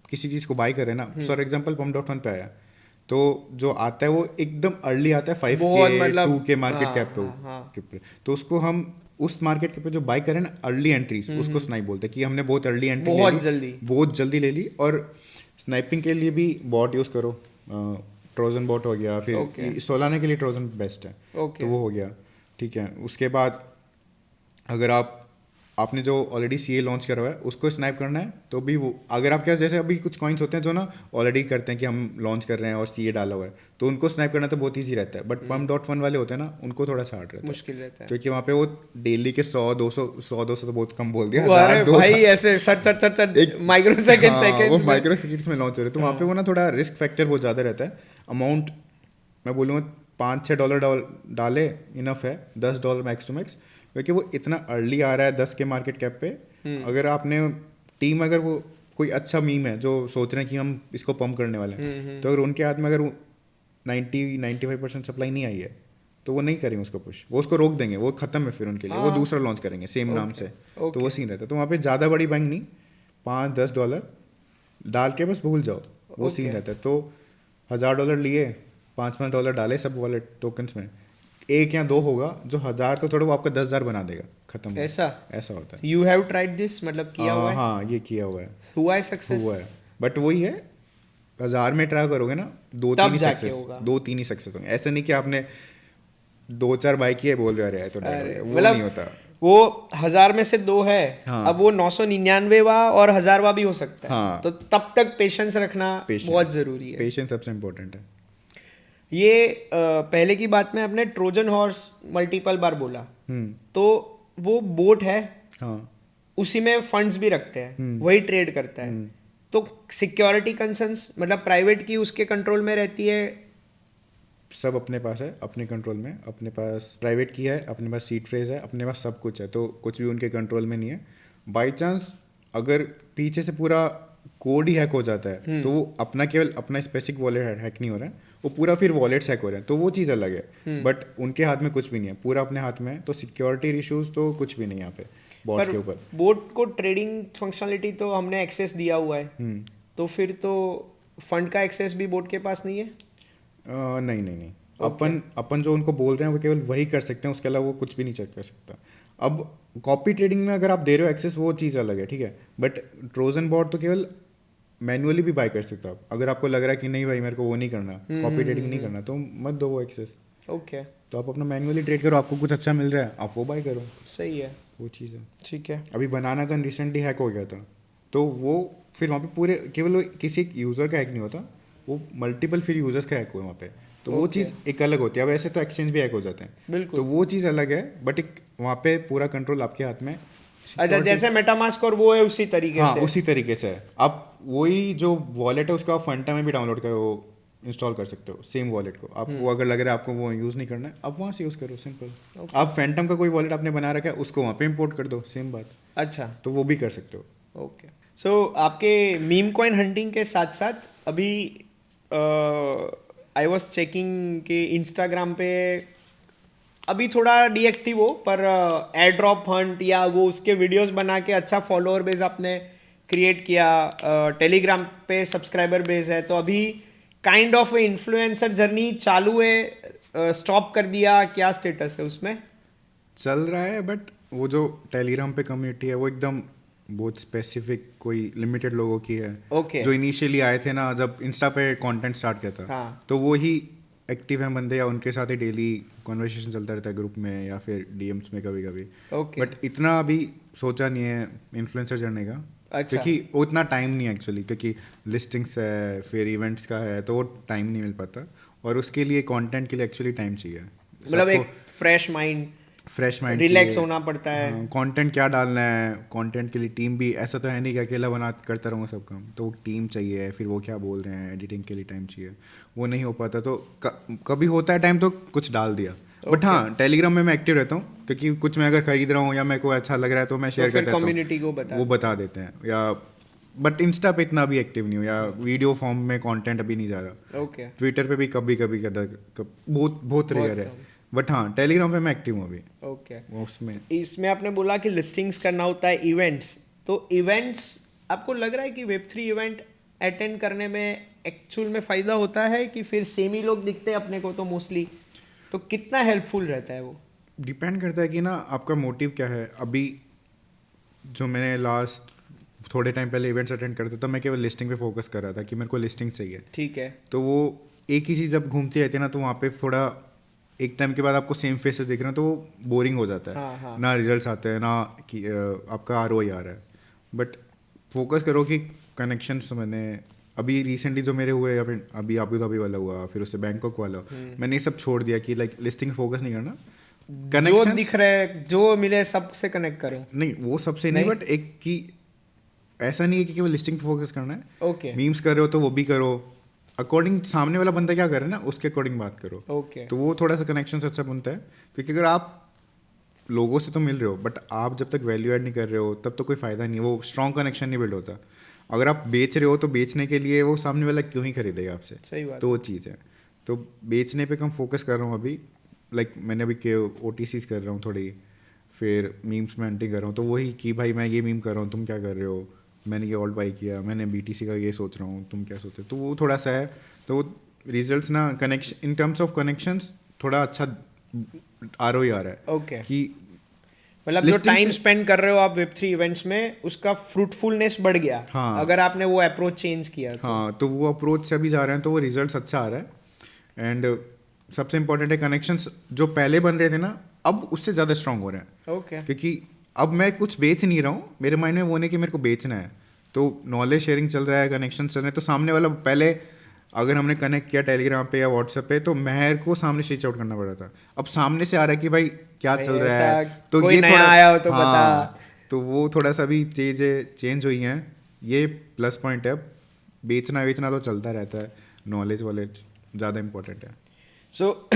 किसी चीज़ को बाई कर रहे हैं ना, फॉर एग्जांपल pump.fun पे आया, तो जो आता है वो एकदम अर्ली आता है, 5K मतलब 2K मार्केट हाँ, कैप हाँ। पे, तो उसको हम उस मार्केट के पे जो बाई करें ना, अर्ली एंट्रीज, उसको स्नाइप बोलते हैं कि हमने बहुत अर्ली एंट्री बहुत जल्दी ले ली। और स्नाइपिंग के लिए भी बॉट यूज़ करो, ट्रोजन बॉट हो गया, फिर सोलाना के लिए ट्रोजन बेस्ट है, तो वो हो गया, ठीक है। उसके बाद अगर आपने जो ऑलरेडी CA लॉन्च करा हुआ है उसको स्नाइप करना है, तो भी वो अगर आपके पास जैसे अभी कुछ कॉइन्स होते हैं जो ना ऑलरेडी करते हैं कि हम लॉन्च कर रहे हैं और CA डाला हुआ है, तो उनको स्नाइप करना तो बहुत ईजी रहता है। बट pump.fun वाले होते हैं ना, उनको थोड़ा सा हार्ड रहता है, मुश्किल रहता है, क्योंकि वहाँ पे वो डेली के 100-200 तो बहुत कम बोल दिया, अरे भाई ऐसे सट माइक्रो सेकंड वो माइक्रो सेकंड्स में लॉन्च हो रहे हैं, तो वहाँ पे वो ना थोड़ा रिस्क फैक्टर बहुत ज़्यादा रहता है। अमाउंट मैं बोलूँगा $5-6 डाले इनफ है, $10 मैक्स टू मैक्स, क्योंकि वो इतना अर्ली आ रहा है 10 के मार्केट कैप पे। अगर आपने टीम, अगर वो कोई अच्छा मीम है जो सोच रहे हैं कि हम इसको पंप करने वाले हैं, तो अगर उनके हाथ में अगर 90-95% सप्लाई नहीं आई है, तो वो नहीं करेंगे उसको पुश, वो उसको रोक देंगे, वो खत्म है फिर उनके लिए, वो दूसरा लॉन्च करेंगे सेम नाम से। तो वो सीन रहता है। तो वहाँ पे ज़्यादा बड़ी बैंक नहीं, $5-10 डाल के बस भूल जाओ, वो सीन रहता है। तो $1000 लिए, $5 डाले सब वॉलेट टोकन्स में, 1 या 2 होगा जो 1000, तो थोड़ा वो आपका 10,000 बना देगा, खत्म। ऐसा होता है। यू हैव ट्राइड दिस, मतलब किया हुआ है? हाँ, ये किया हुआ है, हुआ है सक्सेस? हुआ है। बट वही है, 1000 में ट्राई करोगे ना, 2-3 ही सक्सेस, 2-3 ही सक्सेस होंगे। ऐसा नहीं कि आपने 2-4 बाई किए बोल रहे अरे तो डेड हो गया, वो नहीं होता। वो 1000 में से 2 है, हाँ। अब वो 999वां और 1000वां भी हो सकता है। हाँ। तो तब तक पेशेंस रखना बहुत जरूरी है। पेशेंस सबसे इम्पोर्टेंट है। ये पहले की बात में आपने ट्रोजन हॉर्स मल्टीपल बार बोला, तो वो बोट है, हाँ, उसी में फंड्स भी रखते हैं, वही ट्रेड करता है। तो सिक्योरिटी कंसर्न्स, मतलब प्राइवेट की उसके कंट्रोल में रहती है? सब अपने पास है, अपने कंट्रोल में, अपने पास प्राइवेट की है, अपने पास सीड फ्रेज है, अपने पास सब कुछ है, तो कुछ भी उनके कंट्रोल में नहीं है। बाई चांस अगर पीछे से पूरा कोड ही हैक हो जाता है, तो वो अपना केवल अपना स्पेसिफिक वॉलेट हैक नहीं हो रहा है, वो पूरा फिर वॉलेट्स हैक हो रहे हैं, तो वो चीज़ अलग है। बट उनके हाथ में कुछ भी नहीं है, पूरा अपने हाथ में है, तो सिक्योरिटी इश्यूज तो कुछ भी नहीं है यहाँ पे बॉट्स के ऊपर। बोट को ट्रेडिंग फंक्शनलिटी तो हमने एक्सेस दिया हुआ है, तो फिर तो फंड का एक्सेस भी बोट के पास नहीं है? नहीं। अपन जो उनको बोल रहे हैं वो केवल वही कर सकते हैं, उसके अलावा वो कुछ भी नहीं चेक कर सकता। अब कॉपी ट्रेडिंग में अगर आप दे रहे हो एक्सेस, वो चीज़ अलग है, ठीक है। बट ट्रोजन बॉट तो केवल मैनुअली भी बाय कर सकते हो आप। अगर आपको लग रहा है कि नहीं भाई मेरे को वो नहीं करना, कॉपी ट्रेडिंग नहीं करना, तो मत दो वो एक्सेस। ओके, तो आप अपना मैनुअली ट्रेड करो, आपको कुछ अच्छा मिल रहा है आप वो बाय करो। सही है, वो चीज़ है। ठीक है। अभी बनाना गन रिसेंटली हैक हो गया था, तो वो फिर वहाँ पे पूरे केवल वो किसी एक यूज़र का हैक नहीं होता, वो मल्टीपल फिर यूजर्स का हैक हुआ वहाँ पे, तो वो चीज़ एक अलग होती है। अब ऐसे तो एक्सचेंज भी हैक हो जाते हैं, बिल्कुल, तो वो चीज़ अलग है, बट एक वहाँ पे पूरा कंट्रोल आपके हाथ में। अच्छा, जैसे मेटामास्क और वो है उसी तरीके हाँ, से? उसी तरीके से है। आप वही जो वॉलेट है उसका आप फंटा में भी डाउनलोड करो, इंस्टॉल कर सकते हो सेम वॉलेट को। आपको अगर लग रहा है आपको वो यूज़ नहीं करना है, आप वहाँ से यूज़ करो, सिंपल। आप फैंटम का कोई वॉलेट आपने बना रखा है, उसको वहाँ पे इंपोर्ट कर दो, सेम बात। अच्छा, तो वो भी कर सकते हो। ओके। सो आपके मीम कॉइन हंटिंग के साथ साथ अभी आई वॉज चेकिंग कि इंस्टाग्राम पे अभी थोड़ा डीएक्टिव हो, पर एयर ड्रॉप हंट या वो उसके वीडियोस बना के अच्छा फॉलोअर बेस आपने क्रिएट किया, टेलीग्राम पे सब्सक्राइबर बेस है, तो अभी काइंड ऑफ इन्फ्लुएंसर जर्नी चालू है, स्टॉप कर दिया, क्या स्टेटस है उसमें? चल रहा है, बट वो जो टेलीग्राम पे कम्युनिटी है वो एकदम बहुत स्पेसिफिक, कोई लिमिटेड लोगों की है। ओके, जो इनिशियली आए थे ना, जब इंस्टा पे कंटेंट स्टार्ट किया था, हाँ, तो वो ही एक्टिव हैं बंदे, या उनके साथ ही डेली कॉन्वर्सेशन चलता रहता है ग्रुप में या फिर डीएम्स में कभी कभी। ओके, बट इतना अभी सोचा नहीं है इन्फ्लुएंसर करने का, अच्छा, क्योंकि वो इतना टाइम नहीं है एक्चुअली, क्योंकि लिस्टिंग्स है फिर इवेंट्स का है, तो वो टाइम नहीं मिल पाता, और उसके लिए कंटेंट के लिए एक्चुअली टाइम चाहिए। मतलब एक फ्रेश माइंड रिलैक्स होना पड़ता है। कंटेंट क्या डालना है, कंटेंट के लिए टीम भी, ऐसा तो है नहीं कि अकेला बना करता रहूँगा सब काम, तो टीम चाहिए, फिर वो क्या बोल रहे हैं एडिटिंग के लिए टाइम चाहिए, वो नहीं हो पाता। तो कभी होता है टाइम तो कुछ डाल दिया। बट हाँ, टेलीग्राम में मैं एक्टिव रहता हूँ, क्योंकि कुछ मैं अगर खरीद रहा हूँ या मेरे को अच्छा लग रहा है तो मैं शेयर कर देता हूँ, कम्युनिटी को वो बता देते हैं। या बट इंस्टा पे इतना अभी एक्टिव नहीं हूँ, या वीडियो फॉर्म में कंटेंट अभी नहीं जा रहा। ओके, ट्विटर पे भी कभी कभी बहुत बहुत रेयर है, बट हाँ टेलीग्राम पे मैं एक्टिव हूँ अभी। ओके, उसमें इसमें आपने बोला कि लिस्टिंग्स करना होता है, इवेंट्स, तो इवेंट्स आपको लग रहा है कि वेब3 इवेंट अटेंड करने में एक्चुअल में फ़ायदा होता है कि फिर सेम ही लोग दिखते हैं अपने को तो मोस्टली, तो कितना हेल्पफुल रहता है वो? डिपेंड करता है कि ना आपका मोटिव क्या है। अभी जो मैंने लास्ट थोड़े टाइम पहले इवेंट्स अटेंड करता था, मैं केवल लिस्टिंग पे फोकस कर रहा था कि मेरे को लिस्टिंग चाहिए, ठीक है, तो वो एक ही चीज़ जब घूमती रहती है ना, तो वहाँ पे थोड़ा एक टाइम के बाद आपको सेम फेसेस दिख रहे हैं, तो वो बोरिंग हो जाता है। हाँ, ना रिजल्ट्स आते हैं, ना कि आपका ROI आ रहा है। बट फोकस करो कि कनेक्शंस मैंने अभी रिसेंटली जो मेरे हुए, या फिर अभी अबू धाबी वाला हुआ, फिर उससे बैंकॉक वाला, मैंने ये सब छोड़ दिया कि लाइक लिस्टिंग फोकस नहीं करना, जो दिख रहा है जो मिले सबसे कनेक्ट करो। नहीं, वो सबसे नहीं, बट एक की ऐसा नहीं है कि केवल लिस्टिंग पे फोकस करना है। ओके, मीम्स कर रहे हो तो वो भी करो, अकॉर्डिंग सामने वाला बंदा क्या कर रहा है ना उसके अकॉर्डिंग बात करो। ओके, तो वो थोड़ा सा कनेक्शन अच्छा बनता है, क्योंकि अगर आप लोगों से तो मिल रहे हो, बट आप जब तक वैल्यू ऐड नहीं कर रहे हो तब तो कोई फ़ायदा नहीं है, वो स्ट्रॉन्ग कनेक्शन नहीं बिल्ड होता। अगर आप बेच रहे हो तो बेचने के लिए वो सामने वाला क्यों ही खरीदेगा आपसे, सही बात, तो वो चीज़ है। तो बेचने पे कम फोकस कर रहा हूँ अभी, लाइक मैंने अभी के OTCs कर रहा हूँ थोड़ी, फिर मीम्स में हंटिंग कर रहा हूँ, तो वही कि भाई मैं ये मीम कर रहा हूँ, तुम क्या कर रहे हो, मैंने ये ऑल्ट बाई किया, मैंने BTC का ये सोच रहा हूँ, तुम क्या सोच रहे हो, तो वो थोड़ा सा है। तो वो रिजल्ट्स ना connection in terms of connections थोड़ा अच्छा ROI आ रहा है ओके, कि मतलब जो Listings टाइम से- स्पेंड कर रहे हो आप Web3 इवेंट्स में, उसका फ्रूटफुलनेस बढ़ गया हाँ। अगर आपने वो अप्रोच चेंज किया तो। हाँ, तो वो अप्रोच से अभी जा रहे हैं, तो वो रिजल्ट्स अच्छा आ रहा है। एंड सबसे इंपॉर्टेंट है कनेक्शंस जो पहले बन रहे थे ना, अब उससे ज़्यादा स्ट्रांग हो रहे हैं। ओके, क्योंकि अब मैं कुछ बेच नहीं रहा हूँ, मेरे माइंड में वो नहीं कि मेरे को बेचना है, तो नॉलेज शेयरिंग चल रहा है, कनेक्शन चल रहे हैं, तो सामने वाला पहले अगर हमने कनेक्ट किया टेलीग्राम पे या व्हाट्सएप पे, तो मेहर को सामने रीच आउट करना पड़ा था। अब सामने से आ रहा है कि भाई क्या भाई चल रहा ऐसा है, तो कोई ये नया थोड़ा आया हो तो हाँ, बता। तो वो थोड़ा सा भी चेंज हुई हैं, ये प्लस पॉइंट है। बेचना वेचना तो चलता रहता है, नॉलेज वॉलेज ज़्यादा इंपॉर्टेंट है। So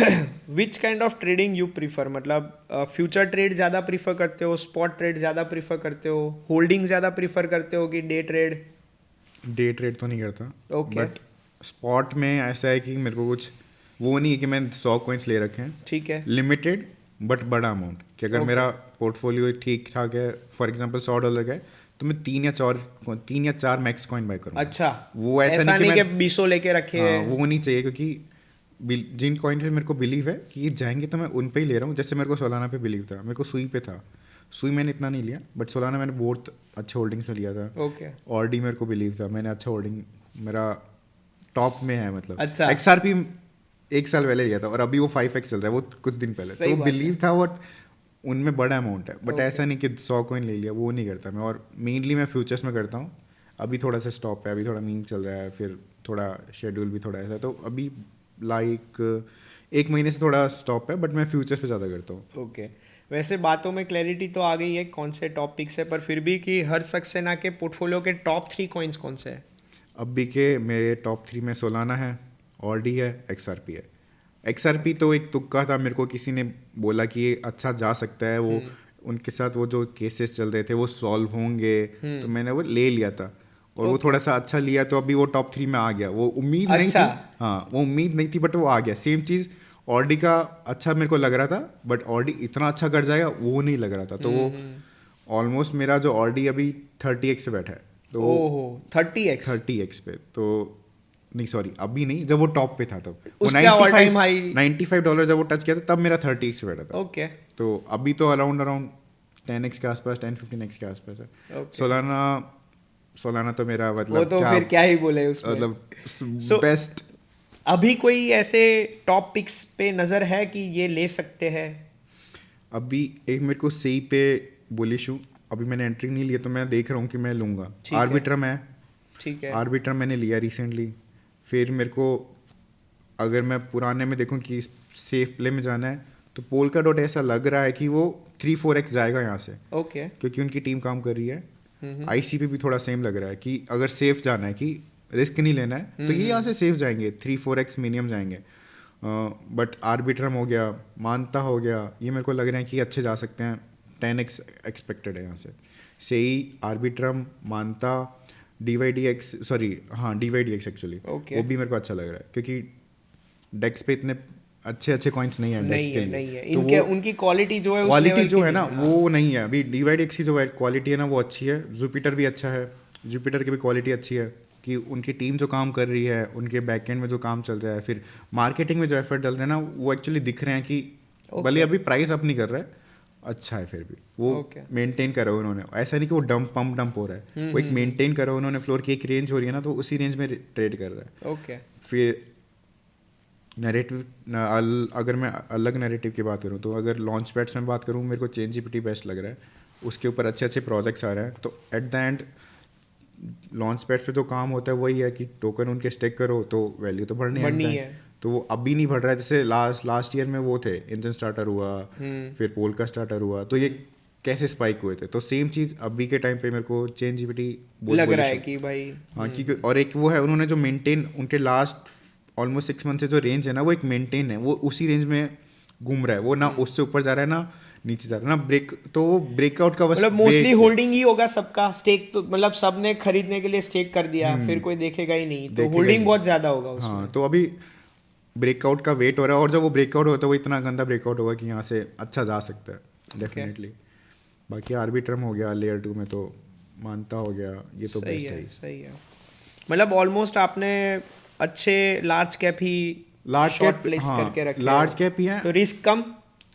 which kind of trading you prefer, मतलब फ्यूचर ट्रेड ज़्यादा प्रीफर करते हो, स्पॉट ट्रेड ज़्यादा प्रीफर करते हो, होल्डिंग ज़्यादा प्रीफर करते हो कि डे ट्रेड? डे ट्रेड तो नहीं करता, Okay. बट स्पॉट में ऐसा है कि मेरे को कुछ वो नहीं है कि मैंने 100 कॉइन्स ले रखे हैं, ठीक है, लिमिटेड बट बड़ा अमाउंट, कि अगर Okay. मेरा पोर्टफोलियो ठीक ठाक है, फॉर एग्जांपल $100 का है, तो मैं 3 या 4 मैक्स कॉइन बाय करूँगा। अच्छा, वो ऐसा ऐसा नहीं नहीं कि कि 200 लेके रखे हाँ, हैं। वो नहीं चाहिए, क्योंकि जिन कॉइन पे मेरे को बिलीव है कि ये जाएंगे तो मैं उन पे ही ले रहा हूँ। जैसे मेरे को सोलाना पे बिलीव था, मेरे को सुई पे था, सुई मैंने इतना नहीं लिया, बट सोलाना मैंने बहुत अच्छे होल्डिंग्स में लिया था। ओके, ऑडी मेरे को बिलीव था, मैंने अच्छा होल्डिंग, मेरा टॉप में है, मतलब अच्छा। XRP 1 साल पहले लिया था और अभी वो 5x चल रहा है, वो कुछ दिन पहले, सही तो बात है। बिलीव था। वो उनमें बड़ा अमाउंट है, बट Okay. ऐसा नहीं कि 100 कॉइन ले लिया, वो नहीं करता मैं। और मेनली मैं फ्यूचर्स में करता हूँ। अभी थोड़ा सा स्टॉप है, अभी थोड़ा मीम चल रहा है, फिर थोड़ा शेड्यूल भी थोड़ा ऐसा है, तो अभी लाइक 1 महीने से थोड़ा स्टॉप है, बट मैं फ्यूचर्स पे ज़्यादा करता हूँ। ओके। वैसे बातों में क्लैरिटी तो आ गई है कौन से टॉपिक्स है, पर फिर भी कि हर सक्सेना के पोर्टफोलियो के टॉप 3 कॉइन्स कौन से हैं? अभी के मेरे टॉप 3 में सोलाना है, ऑडी है, XRP है। XRP तो एक तुक्का था, मेरे को किसी ने बोला कि ये अच्छा जा सकता है, वो उनके साथ वो जो केसेस चल रहे थे वो सॉल्व होंगे, तो मैंने वो ले लिया था, और वो थोड़ा सा अच्छा लिया, तो अभी वो टॉप 3 में आ गया। वो उम्मीद नहीं अच्छा। थी, हाँ वो उम्मीद नहीं थी, बट वो आ गया। सेम चीज़ ऑडी का अच्छा मेरे को लग रहा था, बट ऑडी इतना अच्छा कर जाएगा वो नहीं लग रहा था, तो वो ऑलमोस्ट मेरा जो ऑडी अभी 30x से बैठा है, तो ओहो, 30x? 30x पे, तो नहीं सॉरी अभी नहीं, जब वो टॉप पे था तब वो उसका all time high? $95 जब वो टच किया था, तब मेरा 30x पे बैठा था। ओके, तो अभी तो अराउंड 10x के आसपास, 10-15x के आसपास है। Okay. सोलाना तो मेरा वो मतलब तो फिर क्या ही बोले उसमें। मतलब So- बेस्ट। अभी कोई ऐसे टॉप पिक्स पे नजर है कि ये ले सकते हैं? अभी एक मेरे को सही पे बुलिश हूँ, अभी मैंने एंट्री नहीं लिया, तो मैं देख रहा हूँ कि मैं लूँगा। ठीक है। आर्बिट्रम है, ठीक है, आर्बिट्रम मैंने लिया रिसेंटली। फिर मेरे को अगर मैं पुराने में देखूं कि सेफ प्ले में जाना है, तो पोल्का डॉट ऐसा लग रहा है कि वो 3-4x जाएगा यहाँ से, ओके, क्योंकि उनकी टीम काम कर रही है। ICP भी थोड़ा सेम लग रहा है कि अगर सेफ जाना है, कि रिस्क नहीं लेना है, तो ये यहाँ से सेफ जाएंगे, 3-4x मिनिमम जाएंगे। बट आर्बिट्रम हो गया, मानता हो गया, ये मेरे को लग रहा है कि अच्छे जा सकते हैं। 10x एक्सपेक्टेड है यहाँ से। सही, आर्बिट्रम, मानता, DYDX, सॉरी हाँ DYDX एक्चुअली, Okay. वो भी मेरे को अच्छा लग रहा है, क्योंकि डेक्स पे इतने अच्छे कॉइन्स नहीं है डेक्स नहीं के है, लिए। नहीं है तो इनके, वो उनकी क्वालिटी जो है उस क्वालिटी लेवल जो की है ना नहीं है। वो नहीं है। अभी DYDX की जो क्वालिटी है ना वो अच्छी है, जुपिटर भी अच्छा है, जुपिटर की भी क्वालिटी अच्छी है, कि उनकी टीम जो काम कर रही है, उनके बैकएंड में जो काम चल रहा है, फिर मार्केटिंग में जो एफर्ट डल रहे हैं ना, वो एक्चुअली दिख रहे हैं कि भले अभी प्राइस अप नहीं कर रहा है, अच्छा है, फिर भी वो Okay. मेंटेन करा हुआ उन्होंने। ऐसा नहीं कि वो डंप हो रहा है, वो एक मेंटेन करा हुआ उन्होंने। फ्लोर की एक रेंज हो रही है ना, तो उसी रेंज में ट्रेड कर रहा है। ओके, फिर नैरेटिव, अगर मैं अलग नैरेटिव की बात करूँ, तो अगर लॉन्च पैड्स में बात करूँ, मेरे को ChatGPT बेस्ट लग रहा है, उसके ऊपर अच्छे प्रोजेक्ट्स आ रहे हैं। तो at the end launch pads पे जो काम होता है वही है कि टोकन उनके स्टेक करो तो वैल्यू तो बढ़नी है। तो वो अभी नहीं बढ़ रहा है, जैसे लास्ट ईयर में वो थे, इंजन स्टार्टर हुआ, फिर पोल्का स्टार्टर हुआ, तो ये कैसे स्पाइक हुए थे। तो सेम चीज़ अभी के टाइम पे मेरे को ChatGPT लग रहा है कि भाई हाँ, क्योंकि और एक वो है, उन्होंने जो मेंटेन उनके लास्ट ऑलमोस्ट 6 मंथ से जो रेंज है ना, वो एक मेंटेन है, वो उसी रेंज में घूम रहा है, वो ना उससे ऊपर जा रहा है ना नीचे जा रहा है ना ब्रेक, तो वो ब्रेकआउट का बस मतलब मोस्टली break है। होल्डिंग ही होगा सबका, स्टेक तो मतलब सबने खरीदने के लिए स्टेक कर दिया, फिर कोई देखेगा ही नहीं, तो देखेगा होल्डिंग ही बहुत ज्यादा होगा उसमें। हाँ, तो अभी ब्रेकआउट का वेट हो रहा है, और जब वो ब्रेकआउट होता है वो इतना गंदा ब्रेकआउट होगा कि यहाँ से अच्छा जा सकता है डेफिनेटली। बाकी आर्बिट्रम हो गया लेयर 2 में, तो मानता हो गया, ये तो सही बेस्ट है, है। सही है। मतलब ऑलमोस्ट आपने अच्छे लार्ज कैप ही लार्ज शॉर्ट कैप, प्लेस हाँ करके रखे लार्ज हो। कैप ही है, तो रिस्क कम,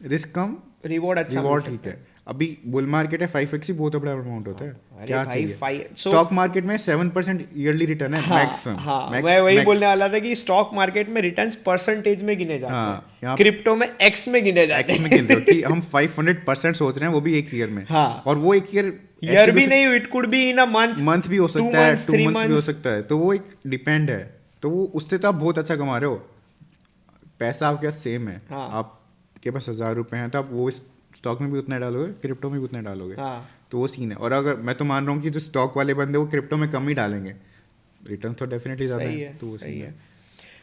रिस्क कम, रिवॉर्ड अच्छा मिल रिवॉर्ड सकता ठीक है। है। अभी बुल मार्केट है 5x ही बहुत बड़ा अमाउंट होता है। अरे क्या भाई चाहिए? सो स्टॉक मार्केट में 7% ईयरली रिटर्न है हाँ मैक्सिमम। हाँ, मैं वही बोलने वाला था कि स्टॉक मार्केट में रिटर्न्स परसेंटेज में गिने जाते हाँ, हैं, यहाँ क्रिप्टो में एक्स में गिने जाते एक्स में हैं। गिन रहे हो कि हम 500% सोच रहे हैं, वो भी एक ईयर में। हाँ, और वो एक ईयर ईयर भी नहीं, it could be in a month, month भी हो 2 सकता है, months, 2 3 मंथ्स भी हो months। सकता है, तो वो एक डिपेंड है। तो वो उससे तो आप बहुत अच्छा कमा रहे हो, पैसा आपके पास सेम है। हाँ। आपके पास 1000 रुपये हैं तो आप वो स्टॉक में भी उतना डालोगे, क्रिप्टो में भी उतना डालोगे। हाँ, तो वो सीन है। और अगर मैं तो मान रहा हूँ कि जो स्टॉक वाले बंदे वो क्रिप्टो में कम ही डालेंगे, रिटर्न तो डेफिनेटली ज़्यादा सही है। है, तो वो सही सीन है।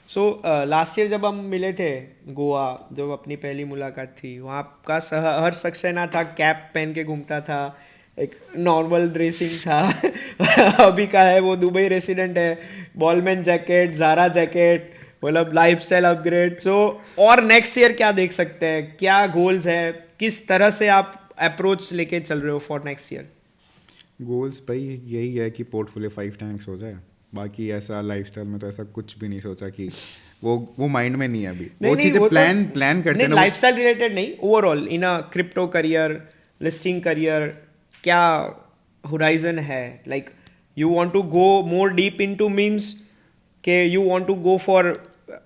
सो लास्ट ईयर जब हम मिले थे गोवा, जब अपनी पहली मुलाकात थी, वहाँ का हर सक्सेना था, कैप पहन के घूमता था, एक नॉर्मल ड्रेसिंग था। अभी का है वो दुबई रेसिडेंट है, बॉलमैन जैकेट, जारा जैकेट, मतलब लाइफस्टाइल अपग्रेड। सो और नेक्स्ट ईयर क्या देख सकते हैं, क्या गोल्स है, किस तरह से आप अप्रोच लेके चल रहे हो फॉर नेक्स्ट ईयर? गोल्स भाई यही है कि पोर्टफोलियो 5 टाइम्स हो जाए। बाकी ऐसा लाइफस्टाइल में तो ऐसा कुछ भी नहीं सोचा कि वो माइंड में नहीं है अभी। वो चीज़ें वो प्लान करते हैं ना। लाइफस्टाइल रिलेटेड नहीं, overall in a crypto career, listing career, क्या होराइजन है? Like you want to go more deep into memes, के you want to go for,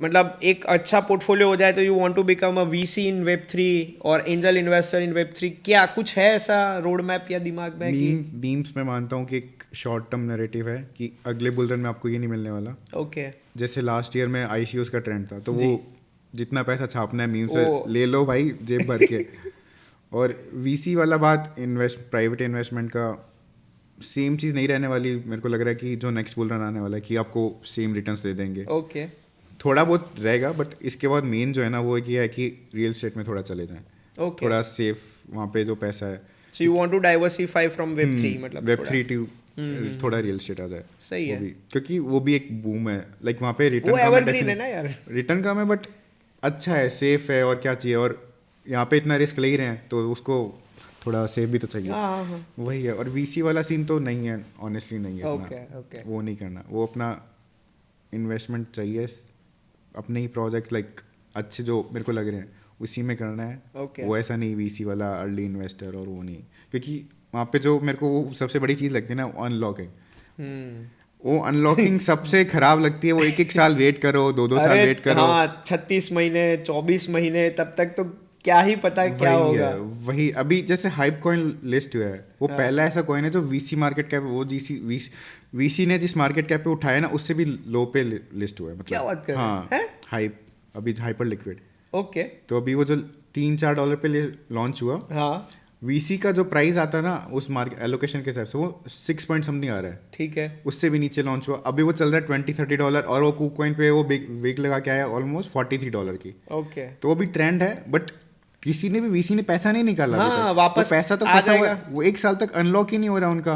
मतलब एक अच्छा पोर्टफोलियो हो जाए तो you want to become a VC in web 3 और एंजल इन्वेस्टर इन वेब 3, क्या कुछ है ऐसा रोड मैप या दिमाग में कि? मीम्स में मानता हूँ कि एक शॉर्ट टर्म नैरेटिव है कि अगले बुल रन में आपको ये नहीं मिलने वाला। ओके, जैसे लास्ट ईयर में आईसीओस का ट्रेंड था, तो वो जितना पैसा छापना है मीम से ओ। ले लो भाई, जेब भर के। और वीसी वाला बात, प्राइवेट इन्वेस्टमेंट का सेम चीज़ नहीं रहने वाली। मेरे को लग रहा है कि जो नेक्स्ट बुल रन आने वाला है कि आपको सेम रिटर्न्स दे देंगे। ओके, थोड़ा बहुत रहेगा, बट इसके बाद मेन जो है ना वो एक ये है कि रियल एस्टेट में थोड़ा चले जाएं। ओके। थोड़ा सेफ वहाँ पे जो पैसा है। So you want to diversify from web 3, मतलब वेब थोड़ा। 3 टू थोड़ा रियल एस्टेट आ जाए। सही है। वो भी, क्योंकि वो भी एक बूम है। लाइक वहाँ पे वो रिटर्न कम है, एवरग्रीन है ना यार। रिटर्न कम है बट अच्छा है, सेफ है, और क्या चाहिए। और यहाँ पे इतना रिस्क ले ही रहे हैं तो उसको थोड़ा सेफ भी तो चाहिए। हाँ हाँ, वही है। और वीसी वाला सीन तो नहीं है, ऑनेस्टली नहीं है ओके इतना। ओके, वो नहीं करना, वो अपना इन्वेस्टमेंट चाहिए अपने ही प्रोजेक्ट, लाइक अच्छे जो मेरे को लग रहे हैं उसी में करना है। ओके। वो ऐसा नहीं वीसी वाला अर्ली इन्वेस्टर और वो नहीं, क्योंकि वहाँ पे जो मेरे को वो सबसे बड़ी चीज़ लगती है ना, अनलॉकिंग। वो अनलॉकिंग सबसे खराब लगती है। वो 1-1 साल वेट करो, 2-2 साल वेट करो। हाँ, 36 महीने, 24 महीने, तब तक तो क्या ही पता है क्या वही होगा। है, वही। अभी जैसे हाइप कॉइन लिस्ट हुआ है, वो पहला ऐसा कॉइन है जो वीसी मार्केट कैप, वो वीसी ने जिस मार्केट कैप पे उठाया ना उससे भी लो पे लिस्ट हुआ है। मतलब क्या बात कर रहे हाँ, हैं? हाइप अभी हाइपर लिक्विड। ओके, तो अभी वो जो $3-4 पे लॉन्च हुआ, हाँ वीसी का जो प्राइस आता है ना उस मार्केट एलोकेशन के हिसाब से, वो 6 पॉइंट समथिंग आ रहा है। ठीक है, उससे भी नीचे लॉन्च हुआ, अभी वो चल रहा है $20-30। और वो KuCoin पे वो बिग लगा के आया ऑलमोस्ट $43 की। ओके। तो वो भी ट्रेंड है, बट किसी ने भी वीसी ने पैसा नहीं निकाला अभी हाँ, तक। वापस तो पैसा तो आ फंसा हुआ जाएगा। है, वो 1 साल तक अनलॉक ही नहीं हो रहा उनका।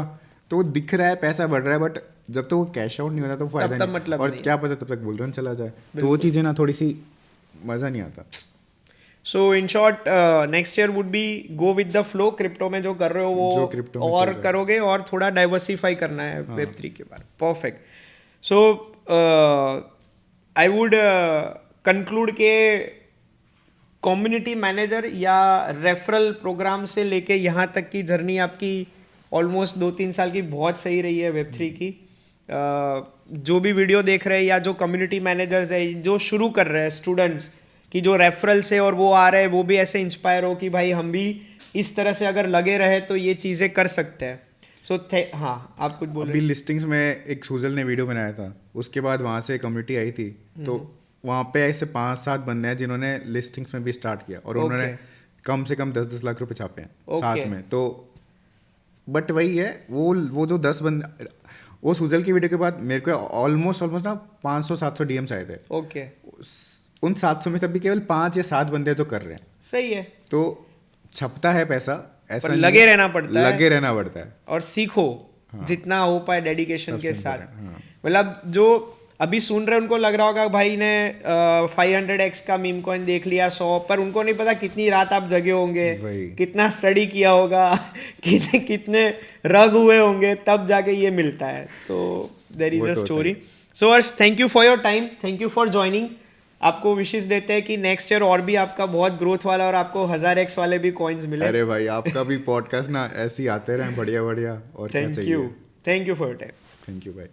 तो वो दिख रहा है पैसा बढ़ रहा है, बट जब तक वो कैश आउट नहीं होता तो फायदा तब नहीं। मतलब और नहीं क्या पता तब तक बुल रन चला जाए। तो वो चीज़ें ना थोड़ी सी मज़ा नहीं आता। So in short next year would be go with the flow, crypto में जो कर रहे हो जो वो क्रिप्टो में और चल रहा है। करोगे, और थोड़ा डाइवर्सिफाई करना है वेब 3 के बाद। Perfect. So I would conclude के कम्युनिटी मैनेजर या रेफरल प्रोग्राम से लेके यहाँ तक की जर्नी आपकी ऑलमोस्ट 2-3 साल की बहुत सही रही है वेब 3 की। जो भी वीडियो देख रहे हैं या जो कम्युनिटी मैनेजर्स है जो शुरू कर रहे हैं, स्टूडेंट्स की जो रेफरल से और वो आ रहे हैं, वो भी ऐसे इंस्पायर हो कि भाई हम भी इस तरह से अगर लगे रहे तो ये चीज़ें कर सकते हैं। सो हाँ, आप कुछ बोल अभी रहे लिस्टिंग्स में एक सुजल ने वीडियो बनाया था, उसके बाद वहाँ से कम्युनिटी आई थी। तो वहाँ पे ऐसे 5-7 बंदे हैं जिन्होंने लिस्टिंग्स में भी स्टार्ट किया, और उन्होंने कम से कम 10-10 लाख रुपए छापे हैं साथ में। तो बट वही है, वो जो 10 बंदे, वो सुजल की वीडियो के बाद मेरे को ऑलमोस्ट ना 500-700 डीएम्स आए थे। ओके, उन 700 में से अभी केवल 5 या 7 बंदे जो कर रहे हैं। सही है। तो छपता है पैसा, ऐसा पर नहीं लगे है, रहना पड़ता है, लगे रहना पड़ता है और सीखो जितना हो पाए डेडिकेशन के सबसे साथ। important, हाँ। मतलब जो अभी सुन रहे उनको लग रहा होगा भाई ने 500x का मीम कॉइन देख लिया 100, पर उनको नहीं पता कितनी रात आप जगे होंगे, वही। कितना स्टडी किया होगा कितने कितने रग हुए होंगे, तब जाके ये मिलता है. तो देयर इज वो अ तो होता story. So Harsh, thank you for your time, thank you for joining. आपको विशेष देते हैं कि नेक्स्ट ईयर और भी आपका बहुत ग्रोथ वाला और आपको 1000x वाले भी कॉइन्स मिले. अरे भाई आपका भी पॉडकास्ट ना ऐसे ही आते रहे बढ़िया बढ़िया, और क्या थैंक चाहिए. You for your time. Thank you भाई.